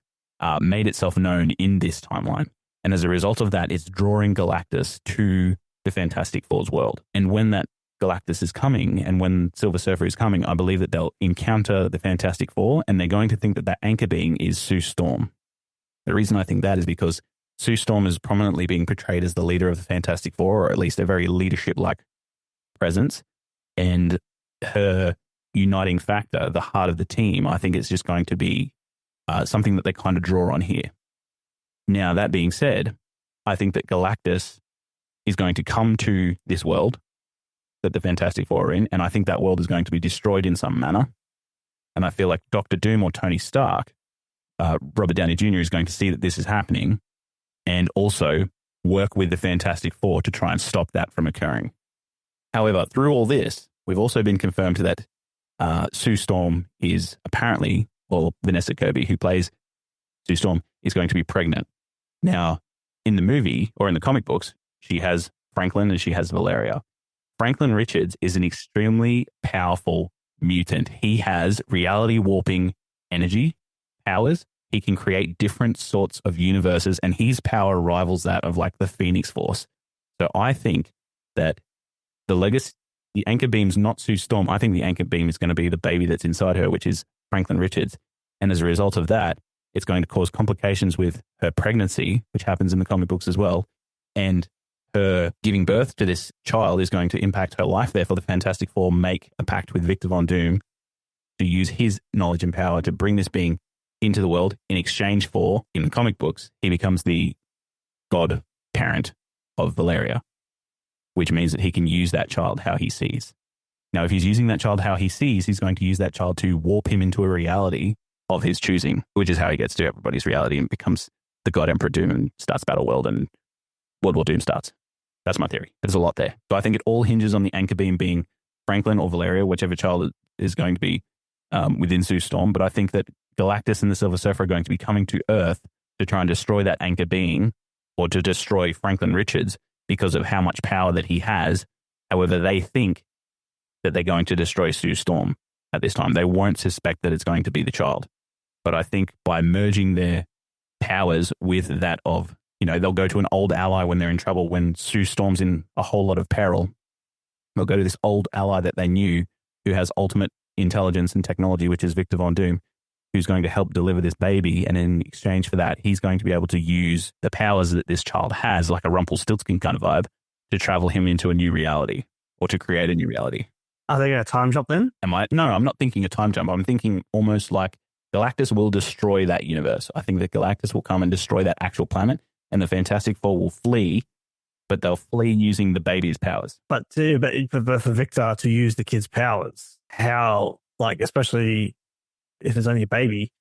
made itself known in this timeline. And as a result of that, it's drawing Galactus to the Fantastic Four's world. And when that Galactus is coming and when Silver Surfer is coming, I believe that they'll encounter the Fantastic Four and they're going to think that that anchor being is Sue Storm. The reason I think that is because Sue Storm is prominently being portrayed as the leader of the Fantastic Four, or at least a very leadership-like presence. And her uniting factor, the heart of the team, I think it's just going to be something that they kind of draw on here. Now, that being said, I think that Galactus is going to come to this world that the Fantastic Four are in, and I think that world is going to be destroyed in some manner. And I feel like Dr. Doom or Tony Stark, Robert Downey Jr., is going to see that this is happening and also work with the Fantastic Four to try and stop that from occurring. However, through all this, we've also been confirmed that Sue Storm is apparently, or Vanessa Kirby, who plays Sue Storm, is going to be pregnant. Now, in the movie or in the comic books, she has Franklin and she has Valeria. Franklin Richards is an extremely powerful mutant. He has reality warping energy powers. He can create different sorts of universes, and his power rivals that of the Phoenix Force. So I think that the anchor beam's not Sue Storm. I think the anchor beam is going to be the baby that's inside her, which is Franklin Richards. And as a result of that, it's going to cause complications with her pregnancy, which happens in the comic books as well. And her giving birth to this child is going to impact her life. Therefore, the Fantastic Four make a pact with Victor Von Doom to use his knowledge and power to bring this being into the world in exchange for, in the comic books, he becomes the god parent of Valeria, which means that he can use that child how he sees. Now, if he's using that child how he sees, he's going to use that child to warp him into a reality of his choosing, which is how he gets to everybody's reality and becomes the God Emperor Doom and starts Battle World and World War Doom starts. That's my theory. There's a lot there. So I think it all hinges on the anchor beam being Franklin or Valeria, whichever child is going to be within Sue Storm. But I think that Galactus and the Silver Surfer are going to be coming to Earth to try and destroy that anchor being or to destroy Franklin Richards because of how much power that he has. However, they think that they're going to destroy Sue Storm at this time. They won't suspect that it's going to be the child. But I think by merging their powers with that of, they'll go to an old ally when they're in trouble, when Sue Storm's in a whole lot of peril. They'll go to this old ally that they knew who has ultimate intelligence and technology, which is Victor Von Doom, who's going to help deliver this baby. And in exchange for that, he's going to be able to use the powers that this child has, like a Rumpelstiltskin kind of vibe, to travel him into a new reality. or to create a new reality. Are they going to time jump then? No, I'm not thinking a time jump. I'm thinking almost like Galactus will destroy that universe. I think that Galactus will come and destroy that actual planet, and the Fantastic Four will flee, but they'll flee using the baby's powers. But for Victor to use the kid's powers, how, like, especially if it's only a baby,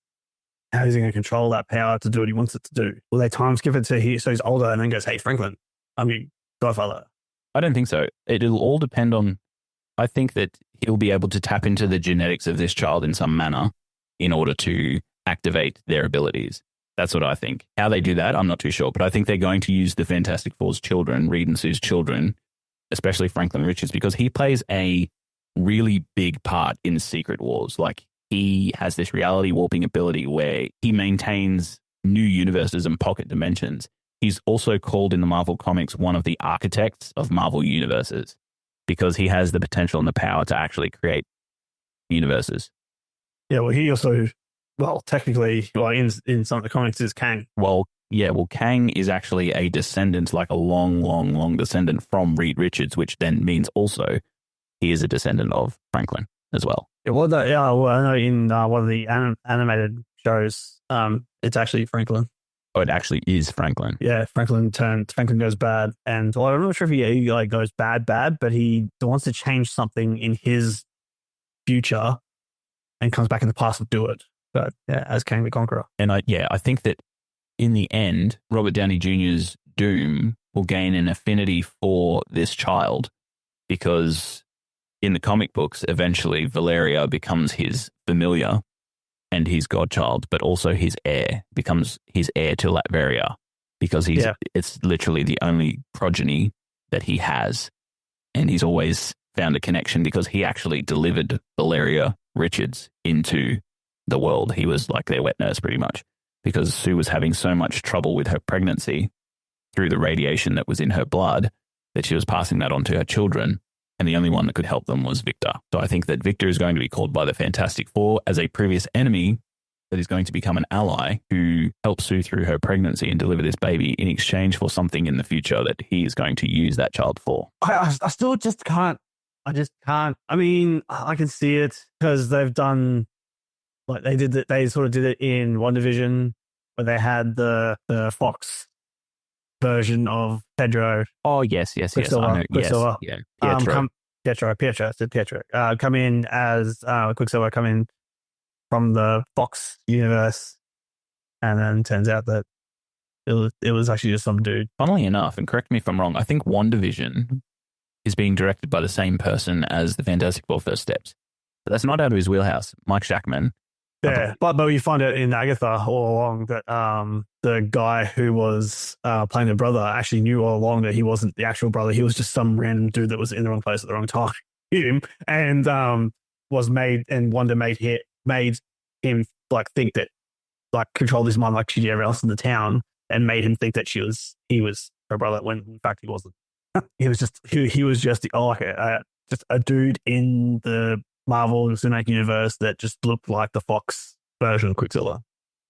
how is he going to control that power to do what he wants it to do? Will they time skip it so he's older and then goes, hey, Franklin, I'm your godfather? I don't think so. It'll all depend on, I think that he'll be able to tap into the genetics of this child in some manner in order to activate their abilities. That's what I think. How they do that, I'm not too sure. But I think they're going to use the Fantastic Four's children, Reed and Sue's children, especially Franklin Richards, because he plays a really big part in Secret Wars. Like, he has this reality warping ability where he maintains new universes and pocket dimensions. He's also called in the Marvel Comics one of the architects of Marvel universes because he has the potential and the power to actually create universes. Yeah, well, he also, technically, in some of the comics is Kang. Kang is actually a descendant, like a long, long, long descendant from Reed Richards, which then means also he is a descendant of Franklin as well. I know in one of the animated shows, it's actually Franklin. Oh, it actually is Franklin. Yeah, Franklin goes bad. And I'm not sure if he like goes bad, but he wants to change something in his future and comes back in the past to do it. But yeah, as Kang the Conqueror. And I think that in the end, Robert Downey Jr.'s Doom will gain an affinity for this child because in the comic books, eventually Valeria becomes his familiar and his godchild, but also his heir, becomes his heir to Latveria because it's literally the only progeny that he has. And he's always found a connection because he actually delivered Valeria Richards into the world. He was like their wet nurse pretty much because Sue was having so much trouble with her pregnancy through the radiation that was in her blood that she was passing that on to her children. And the only one that could help them was Victor. So I think that Victor is going to be called by the Fantastic Four as a previous enemy that is going to become an ally who helps Sue through her pregnancy and deliver this baby in exchange for something in the future that he is going to use that child for. I still just can't. I just can't. I mean, I can see it because they've done, like they sort of did it in WandaVision where they had the Fox version of Pedro. Oh, yes. Quicksilver. Quicksilver. Yes, yeah. Pietro. Come in as Quicksilver, come in from the Fox universe, and then turns out that it was actually just some dude. Funnily enough, and correct me if I'm wrong, I think WandaVision is being directed by the same person as the Fantastic Four First Steps. But that's not out of his wheelhouse. Mike Shackman. Yeah, but you find it in Agatha all along that the guy who was playing the brother actually knew all along that he wasn't the actual brother. He was just some random dude that was in the wrong place at the wrong time. And was made, and Wanda made him like think that, like, control his mind like she did everyone else in the town, and made him think that he was her brother when in fact he wasn't. He was just just a dude in the Marvel Cinematic Universe that just looked like the Fox version of Quicksilver.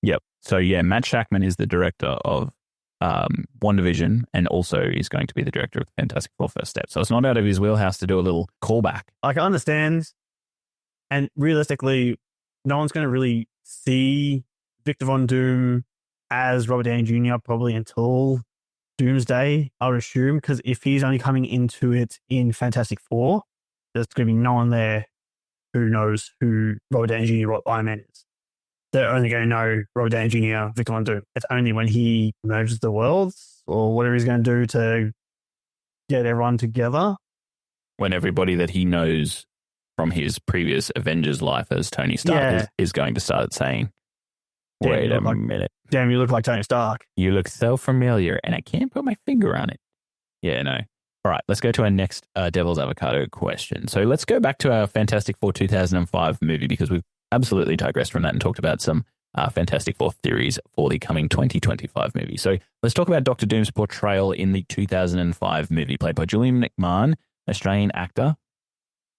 Yep. So yeah, Matt Shackman is the director of WandaVision and also is going to be the director of the Fantastic Four First Step. So it's not out of his wheelhouse to do a little callback. I can understand, and realistically, no one's going to really see Victor Von Doom as Robert Downey Jr. probably until Doomsday, I would assume, because if he's only coming into it in Fantastic Four, there's going to be no one there who knows who Robert Downey Jr. Iron Man is. They're only going to know Robert Downey Jr. Victor Von Doom. It's only when he merges the worlds or whatever he's going to do to get everyone together. When everybody that he knows from his previous Avengers life as Tony Stark is going to start saying, wait a minute. Damn, you look like Tony Stark. You look so familiar and I can't put my finger on it. Yeah, no. All right, let's go to our next Devil's Avocado question. So let's go back to our Fantastic Four 2005 movie because we've absolutely digressed from that and talked about some Fantastic Four theories for the coming 2025 movie. So let's talk about Dr. Doom's portrayal in the 2005 movie, played by Julian McMahon, Australian actor.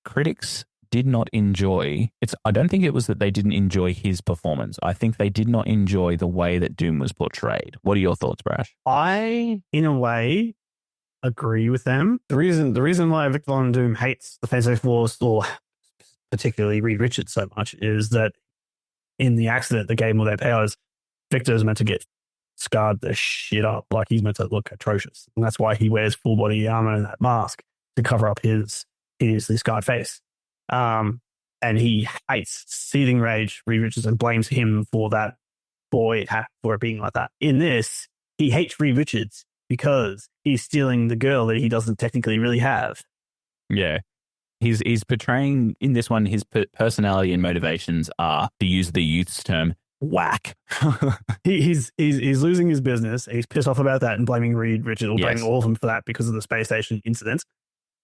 Critics did not enjoy it. I don't think it was that they didn't enjoy his performance. I think they did not enjoy the way that Doom was portrayed. What are your thoughts, Brash? In a way, agree with them. The reason why Victor Von Doom hates the Fantastic Four, or particularly Reed Richards, so much is that in the accident that gave him all their powers, Victor is meant to get scarred the shit up. Like, he's meant to look atrocious. And that's why he wears full body armor and that mask to cover up his hideously scarred face. And he hates seething rage Reed Richards and blames him for that, for it being like that. In this, he hates Reed Richards because he's stealing the girl that he doesn't technically really have. Yeah. He's portraying, in this one, his personality and motivations are, to use the youth's term, whack. he's losing his business. He's pissed off about that and blaming Reed Richards, or blaming all of them for that because of the space station incident.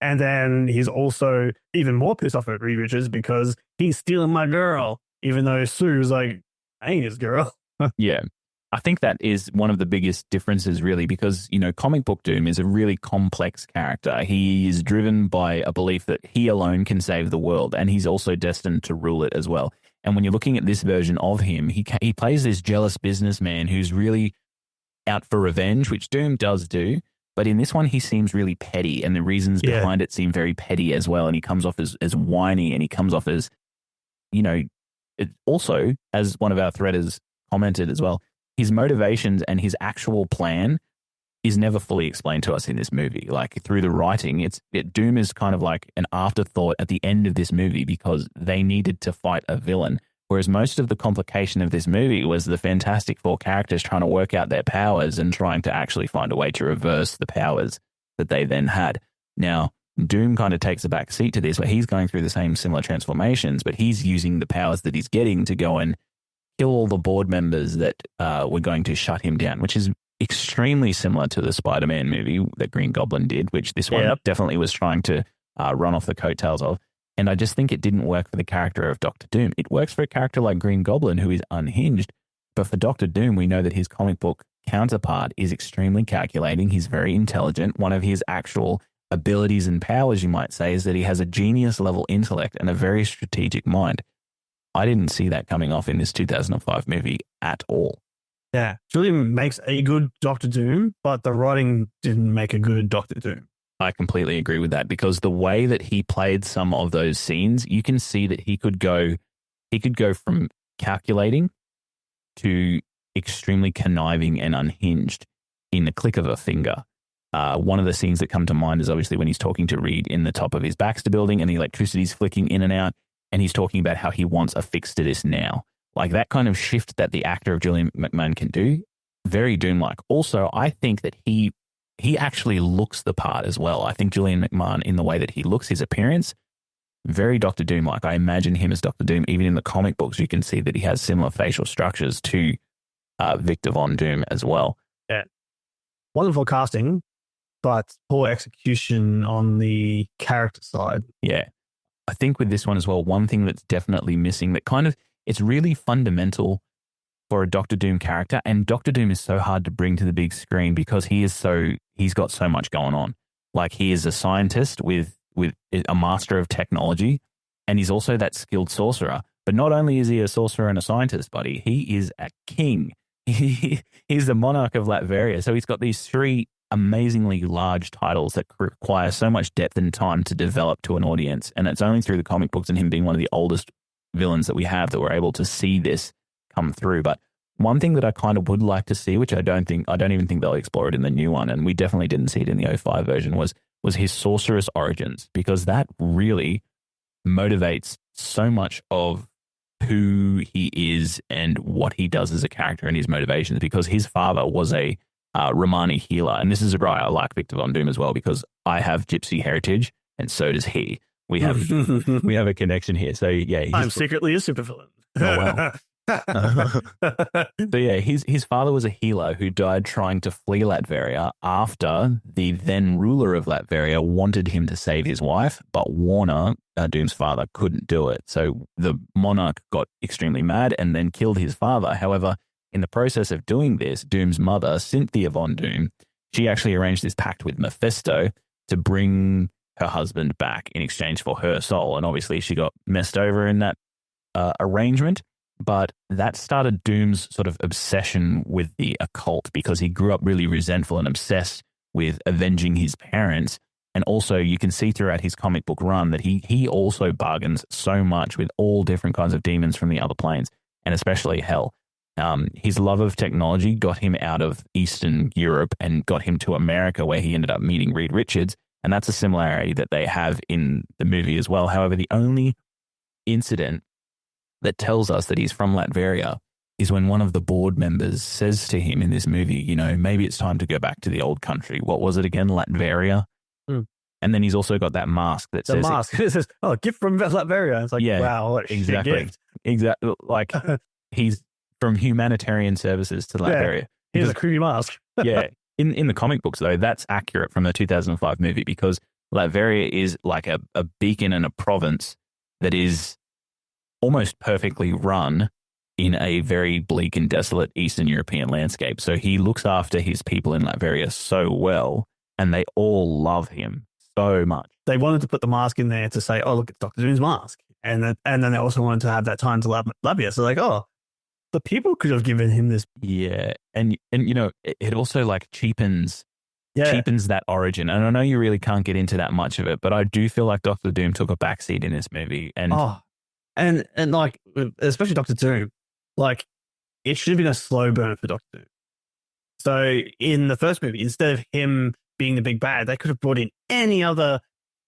And then he's also even more pissed off at Reed Richards because he's stealing my girl, even though Sue's like, I ain't his girl. Yeah. I think that is one of the biggest differences, really, because, you know, comic book Doom is a really complex character. He is driven by a belief that he alone can save the world, and he's also destined to rule it as well. And when you're looking at this version of him, he plays this jealous businessman who's really out for revenge, which Doom does do. But in this one, he seems really petty, and the reasons behind it seem very petty as well. And he comes off as whiny, and he comes off as, you know, also, as one of our threaders commented as well, his motivations and his actual plan is never fully explained to us in this movie. Like, through the writing, Doom is kind of like an afterthought at the end of this movie because they needed to fight a villain. Whereas most of the complication of this movie was the Fantastic Four characters trying to work out their powers and trying to actually find a way to reverse the powers that they then had. Now, Doom kind of takes a back seat to this, where he's going through the same similar transformations, but he's using the powers that he's getting to go and kill all the board members that were going to shut him down, which is extremely similar to the Spider-Man movie that Green Goblin did, which this one definitely was trying to run off the coattails of. And I just think it didn't work for the character of Dr. Doom. It works for a character like Green Goblin, who is unhinged. But for Dr. Doom, we know that his comic book counterpart is extremely calculating. He's very intelligent. One of his actual abilities and powers, you might say, is that he has a genius-level intellect and a very strategic mind. I didn't see that coming off in this 2005 movie at all. Yeah. Julian makes a good Dr. Doom, but the writing didn't make a good Dr. Doom. I completely agree with that, because the way that he played some of those scenes, you can see that he could go from calculating to extremely conniving and unhinged in the click of a finger. One of the scenes that come to mind is obviously when he's talking to Reed in the top of his Baxter building and the electricity's flicking in and out, and he's talking about how he wants a fix to this now. Like, that kind of shift that the actor of Julian McMahon can do, very Doom-like. Also, I think that he actually looks the part as well. I think Julian McMahon, in the way that he looks, his appearance, very Dr. Doom-like. I imagine him as Dr. Doom. Even in the comic books, you can see that he has similar facial structures to Victor Von Doom as well. Yeah. Wonderful casting, but poor execution on the character side. Yeah. I think with this one as well, one thing that's definitely missing, that kind of, it's really fundamental for a Doctor Doom character, and Doctor Doom is so hard to bring to the big screen because he's got so much going on. Like, he is a scientist with a master of technology, and he's also that skilled sorcerer. But not only is he a sorcerer and a scientist, buddy, he is a king. He's the monarch of Latveria. So he's got these three amazingly large titles that require so much depth and time to develop to an audience. And it's only through the comic books and him being one of the oldest villains that we have that we're able to see this come through. But one thing that I kind of would like to see, which I don't even think they'll explore it in the new one, and we definitely didn't see it in the 05 version, was his sorceress origins, because that really motivates so much of who he is and what he does as a character and his motivations, because his father was a Romani healer. And this is why I like Victor Von Doom as well, because I have gypsy heritage and so does he. We have a connection here. So yeah, I'm secretly a supervillain. Oh, wow. So yeah, his father was a healer who died trying to flee Latveria after the then ruler of Latveria wanted him to save his wife, but Warner, Doom's father, couldn't do it. So the monarch got extremely mad and then killed his father. However, in the process of doing this, Doom's mother, Cynthia Von Doom, she actually arranged this pact with Mephisto to bring her husband back in exchange for her soul. And obviously she got messed over in that arrangement. But that started Doom's sort of obsession with the occult, because he grew up really resentful and obsessed with avenging his parents. And also you can see throughout his comic book run that he also bargains so much with all different kinds of demons from the other planes, and especially hell. His love of technology got him out of Eastern Europe and got him to America, where he ended up meeting Reed Richards. And that's a similarity that they have in the movie as well. However, the only incident that tells us that he's from Latveria is when one of the board members says to him in this movie, you know, maybe it's time to go back to the old country. What was it again? Latveria. Mm. And then he's also got that mask that says... The mask. It says, oh, gift from Latveria. It's like, yeah, wow, what a exactly. gift. Exactly. Like, he's from humanitarian services to Latveria. Yeah, here's a creepy mask. Yeah. In the comic books, though, that's accurate from the 2005 movie, because Latveria is like a beacon and a province that is almost perfectly run in a very bleak and desolate Eastern European landscape. So he looks after his people in Latveria so well, and they all love him so much. They wanted to put the mask in there to say, oh, look, it's Dr. Doom's mask. And then they also wanted to have that time to Latvia. So like, oh, the people could have given him this. Yeah. And you know, it also like cheapens that origin. And I know you really can't get into that much of it, but I do feel like Dr. Doom took a backseat in this movie. And like, especially Dr. Doom, like, it should have been a slow burn for Dr. Doom. So in the first movie, instead of him being the big bad, they could have brought in any other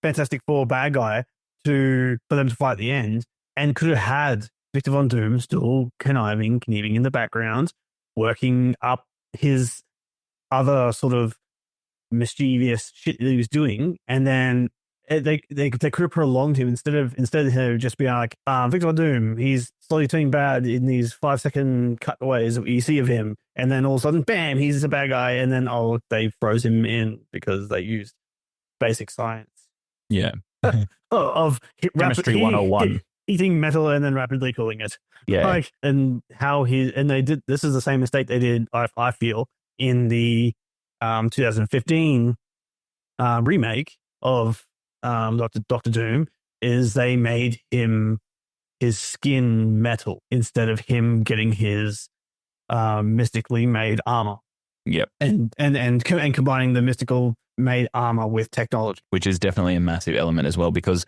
Fantastic Four bad guy for them to fight at the end, and could have had Victor Von Doom still conniving in the background, working up his other sort of mischievous shit that he was doing, and then they could have prolonged him instead of just being like, Victor Von Doom, he's slowly turning bad in these 5-second cutaways that you see of him, and then all of a sudden, bam, he's a bad guy, and then they froze him in because they used basic science. Yeah. of Chemistry 101. Heating metal and then rapidly cooling it. Yeah. Like, and how they did, this is the same mistake they did, I feel, in the 2015 remake of Doctor Doom, is they made his skin metal instead of him getting his mystically made armor. Yep. And combining the mystical made armor with technology, which is definitely a massive element as well, because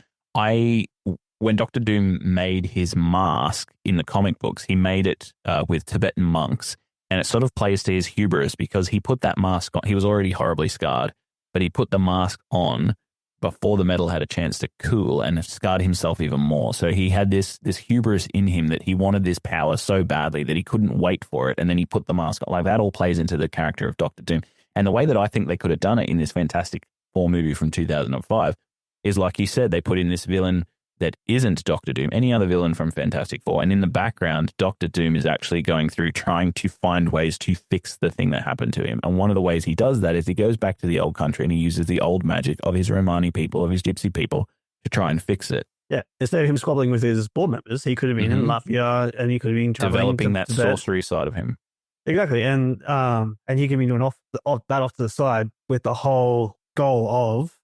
when Dr. Doom made his mask in the comic books, he made it with Tibetan monks, and it sort of plays to his hubris, because he put that mask on. He was already horribly scarred, but he put the mask on before the metal had a chance to cool, and scarred himself even more. So he had this hubris in him that he wanted this power so badly that he couldn't wait for it, and then he put the mask on. Like, that all plays into the character of Dr. Doom. And the way that I think they could have done it in this Fantastic Four movie from 2005 is, like you said, they put in this villain that isn't Dr. Doom, any other villain from Fantastic Four. And in the background, Dr. Doom is actually going through trying to find ways to fix the thing that happened to him. And one of the ways he does that is he goes back to the old country and he uses the old magic of his Romani people, of his gypsy people, to try and fix it. Yeah. Instead of him squabbling with his board members, he could have been in Latvia, and he could have been developing that sorcery side of him. Exactly. And he can be doing off to the side with the whole goal of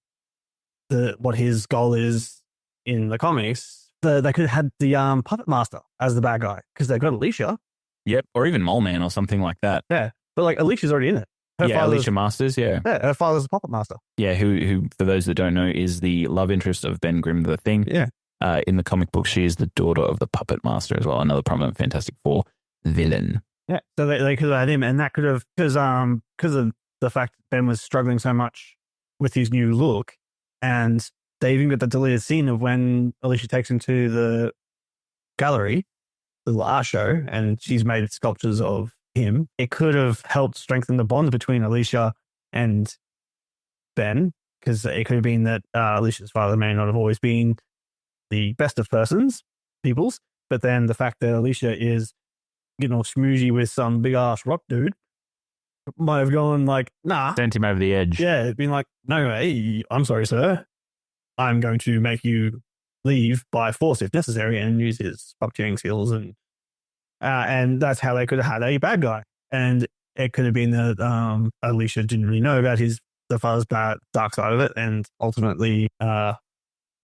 what his goal is in the comics. They could have had the Puppet Master as the bad guy, because they've got Alicia. Yep. Or even Mole Man or something like that. Yeah. But like, Alicia's already in it. Alicia Masters, yeah. Yeah, her father's a Puppet Master. Yeah, who for those that don't know, is the love interest of Ben Grimm, the Thing. Yeah. In the comic book, she is the daughter of the Puppet Master as well, another prominent Fantastic Four villain. Yeah, so they could have had him, and that could have, because of the fact that Ben was struggling so much with his new look, and they even got the deleted scene of when Alicia takes him to the gallery, the little art show, and she's made sculptures of him. It could have helped strengthen the bond between Alicia and Ben, because it could have been that Alicia's father may not have always been the best of peoples, but then the fact that Alicia is getting all schmoozy with some big ass rock dude might have gone like, nah. Sent him over the edge. Yeah, it'd been like, no, hey, I'm sorry, sir. I'm going to make you leave by force if necessary, and use his puppeteering skills. And that's how they could have had a bad guy. And it could have been that Alicia didn't really know about the father's dark side of it. And ultimately, they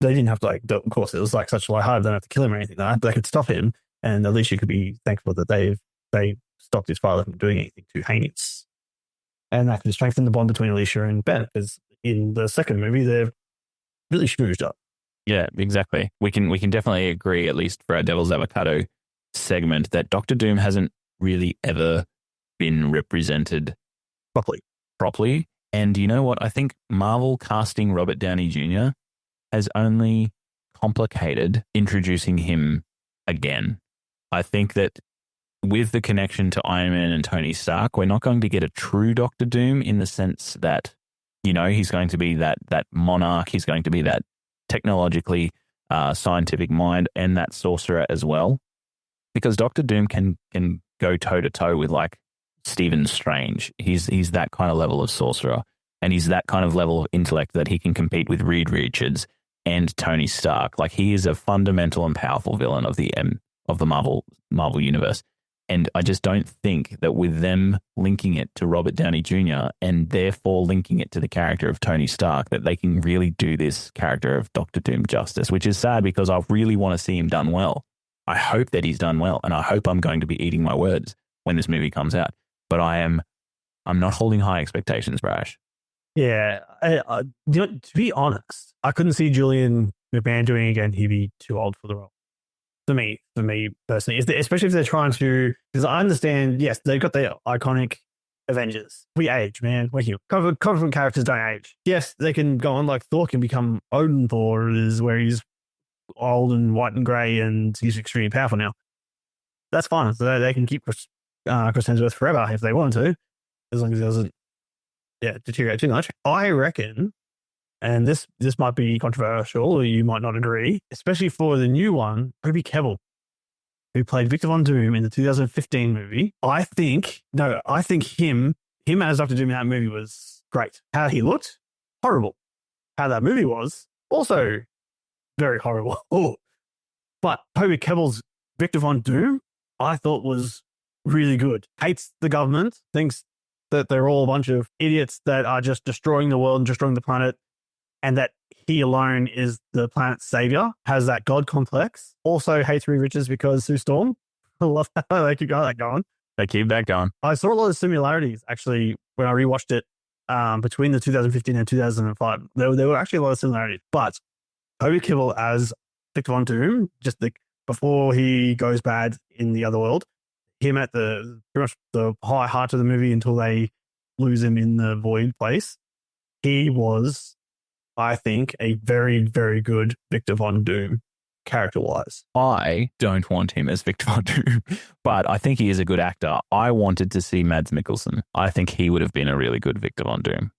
didn't have to, like, of course, it was like such lighthearted, they don't have to kill him or anything like that. They could stop him. And Alicia could be thankful that they stopped his father from doing anything too heinous. And that could strengthen the bond between Alicia and Ben, because in the second movie, they're really schmoozed up. Yeah, exactly. We can definitely agree, at least for our Devil's Avocado segment, that Doctor Doom hasn't really ever been represented properly. And you know what? I think Marvel casting Robert Downey Jr. has only complicated introducing him again. I think that with the connection to Iron Man and Tony Stark, we're not going to get a true Doctor Doom in the sense that, you know, he's going to be that monarch, he's going to be that technologically scientific mind and that sorcerer as well. Because Doctor Doom can go toe-to-toe with like Stephen Strange. He's that kind of level of sorcerer, and he's that kind of level of intellect that he can compete with Reed Richards and Tony Stark. Like, he is a fundamental and powerful villain of the Marvel universe. And I just don't think that with them linking it to Robert Downey Jr. and therefore linking it to the character of Tony Stark, that they can really do this character of Doctor Doom justice, which is sad because I really want to see him done well. I hope that he's done well, and I hope I'm going to be eating my words when this movie comes out. But I'm not holding high expectations, Brash. Yeah. To be honest, I couldn't see Julian McMahon doing it again. He'd be too old for the role. For me personally, especially if they're trying to, because I understand, yes, they've got the iconic Avengers. We age, man. We're here. Confident characters don't age. Yes, they can go on, like Thor can become Odin Thor, is where he's old and white and grey and he's extremely powerful now. That's fine. So they can keep Chris Hemsworth forever if they want to, as long as it doesn't deteriorate too much. I reckon, and this might be controversial, or you might not agree, especially for the new one, Toby Kebbell, who played Victor Von Doom in the 2015 movie. I think him as Dr. Doom in that movie was great. How he looked, horrible. How that movie was, also very horrible. But Toby Kebbell's Victor Von Doom, I thought was really good. Hates the government, thinks that they're all a bunch of idiots that are just destroying the world and destroying the planet, and that he alone is the planet's savior, has that God complex. Also hates Reed Richards because Sue Storm. I love that. They keep that going. They keep that going. I saw a lot of similarities, actually, when I rewatched it between the 2015 and 2005. There were actually a lot of similarities. But Toby Kebbell as Victor Von Doom, just before he goes bad in the other world, him at pretty much the high heart of the movie until they lose him in the void place, he was, I think, a very, very good Victor Von Doom, character-wise. I don't want him as Victor Von Doom, but I think he is a good actor. I wanted to see Mads Mikkelsen. I think he would have been a really good Victor Von Doom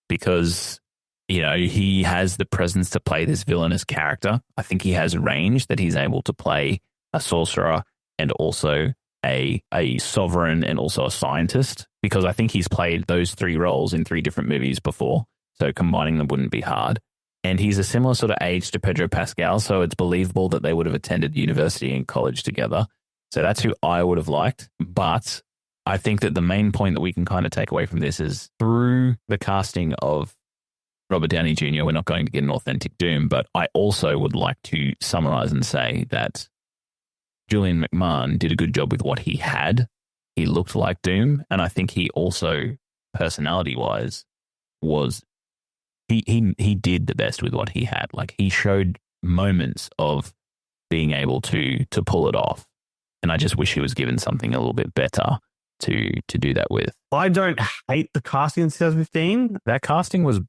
because, you know, he has the presence to play this villainous character. I think he has range that he's able to play a sorcerer and also a sovereign and also a scientist, because I think he's played those three roles in three different movies before. So combining them wouldn't be hard. And he's a similar sort of age to Pedro Pascal, so it's believable that they would have attended university and college together. So that's who I would have liked. But I think that the main point that we can kind of take away from this is through the casting of Robert Downey Jr., we're not going to get an authentic Doom, but I also would like to summarize and say that Julian McMahon did a good job with what he had. He looked like Doom, and I think he also, personality-wise, was he did the best with what he had. Like, he showed moments of being able to pull it off, and I just wish he was given something a little bit better to do that with. I don't hate the casting in 2015. That casting was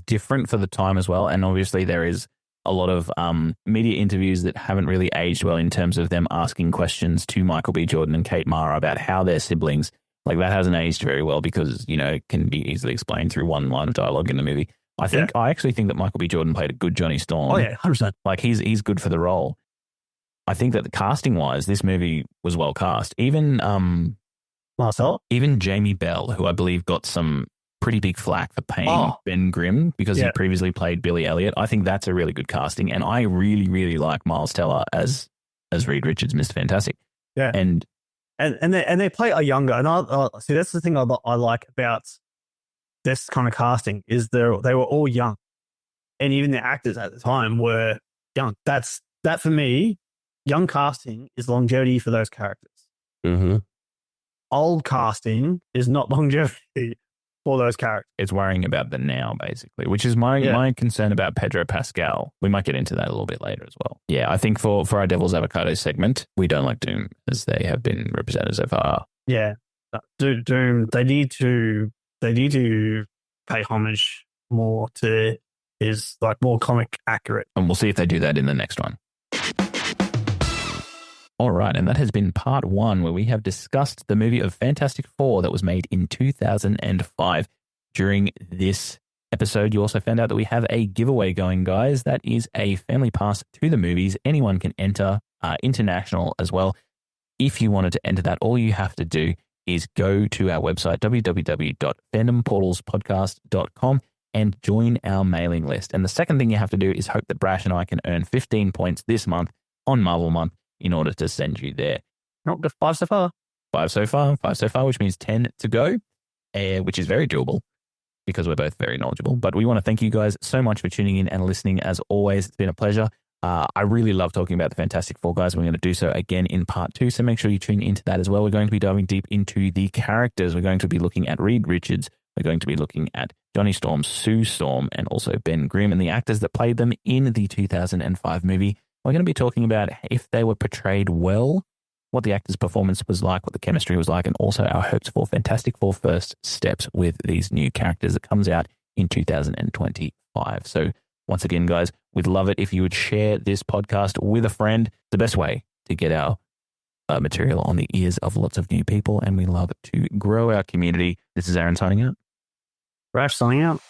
different for the time as well, and obviously there is a lot of media interviews that haven't really aged well in terms of them asking questions to Michael B. Jordan and Kate Mara about how their siblings, like, that hasn't aged very well because, you know, it can be easily explained through one line of dialogue in the movie. I actually think that Michael B. Jordan played a good Johnny Storm. Oh yeah, 100%. Like, he's good for the role. I think that the casting wise, this movie was well cast. Even Jamie Bell, who I believe got some pretty big flack for playing Ben Grimm because he previously played Billy Elliot. I think that's a really good casting, and I really, really like Miles Teller as Reed Richards, Mr. Fantastic. Yeah, and they play a younger. And I see, that's the thing I like about this kind of casting is they were all young, and even the actors at the time were young. That for me, young casting is longevity for those characters. Mm-hmm. old casting is not longevity for those characters. It's worrying about the now, basically, which is my concern about Pedro Pascal. We might get into that a little bit later as well. Yeah, I think for our Devil's Avocado segment, we don't like Doom as they have been represented so far. Yeah, Doom. They need to pay homage more to his like more comic accurate. And we'll see if they do that in the next one. All right, and that has been part 1, where we have discussed the movie of Fantastic Four that was made in 2005. During this episode, you also found out that we have a giveaway going, guys. That is a family pass to the movies. Anyone can enter, international as well. If you wanted to enter that, all you have to do is go to our website, www.fandomportalspodcast.com, and join our mailing list. And the second thing you have to do is hope that Brash and I can earn 15 points this month on Marvel Month in order to send you there. Not good. 5 so far. 5 so far, which means 10 to go, which is very doable because we're both very knowledgeable. But we want to thank you guys so much for tuning in and listening. As always, it's been a pleasure. I really love talking about the Fantastic Four, guys. We're going to do so again in part 2, so make sure you tune into that as well. We're going to be diving deep into the characters. We're going to be looking at Reed Richards. We're going to be looking at Johnny Storm, Sue Storm, and also Ben Grimm and the actors that played them in the 2005 movie. We're going to be talking about if they were portrayed well, what the actor's performance was like, what the chemistry was like, and also our hopes for Fantastic Four first steps with these new characters that comes out in 2025. So once again, guys, we'd love it if you would share this podcast with a friend. The best way to get our material on the ears of lots of new people, and we love to grow our community. This is Aaron signing out. Brash signing out.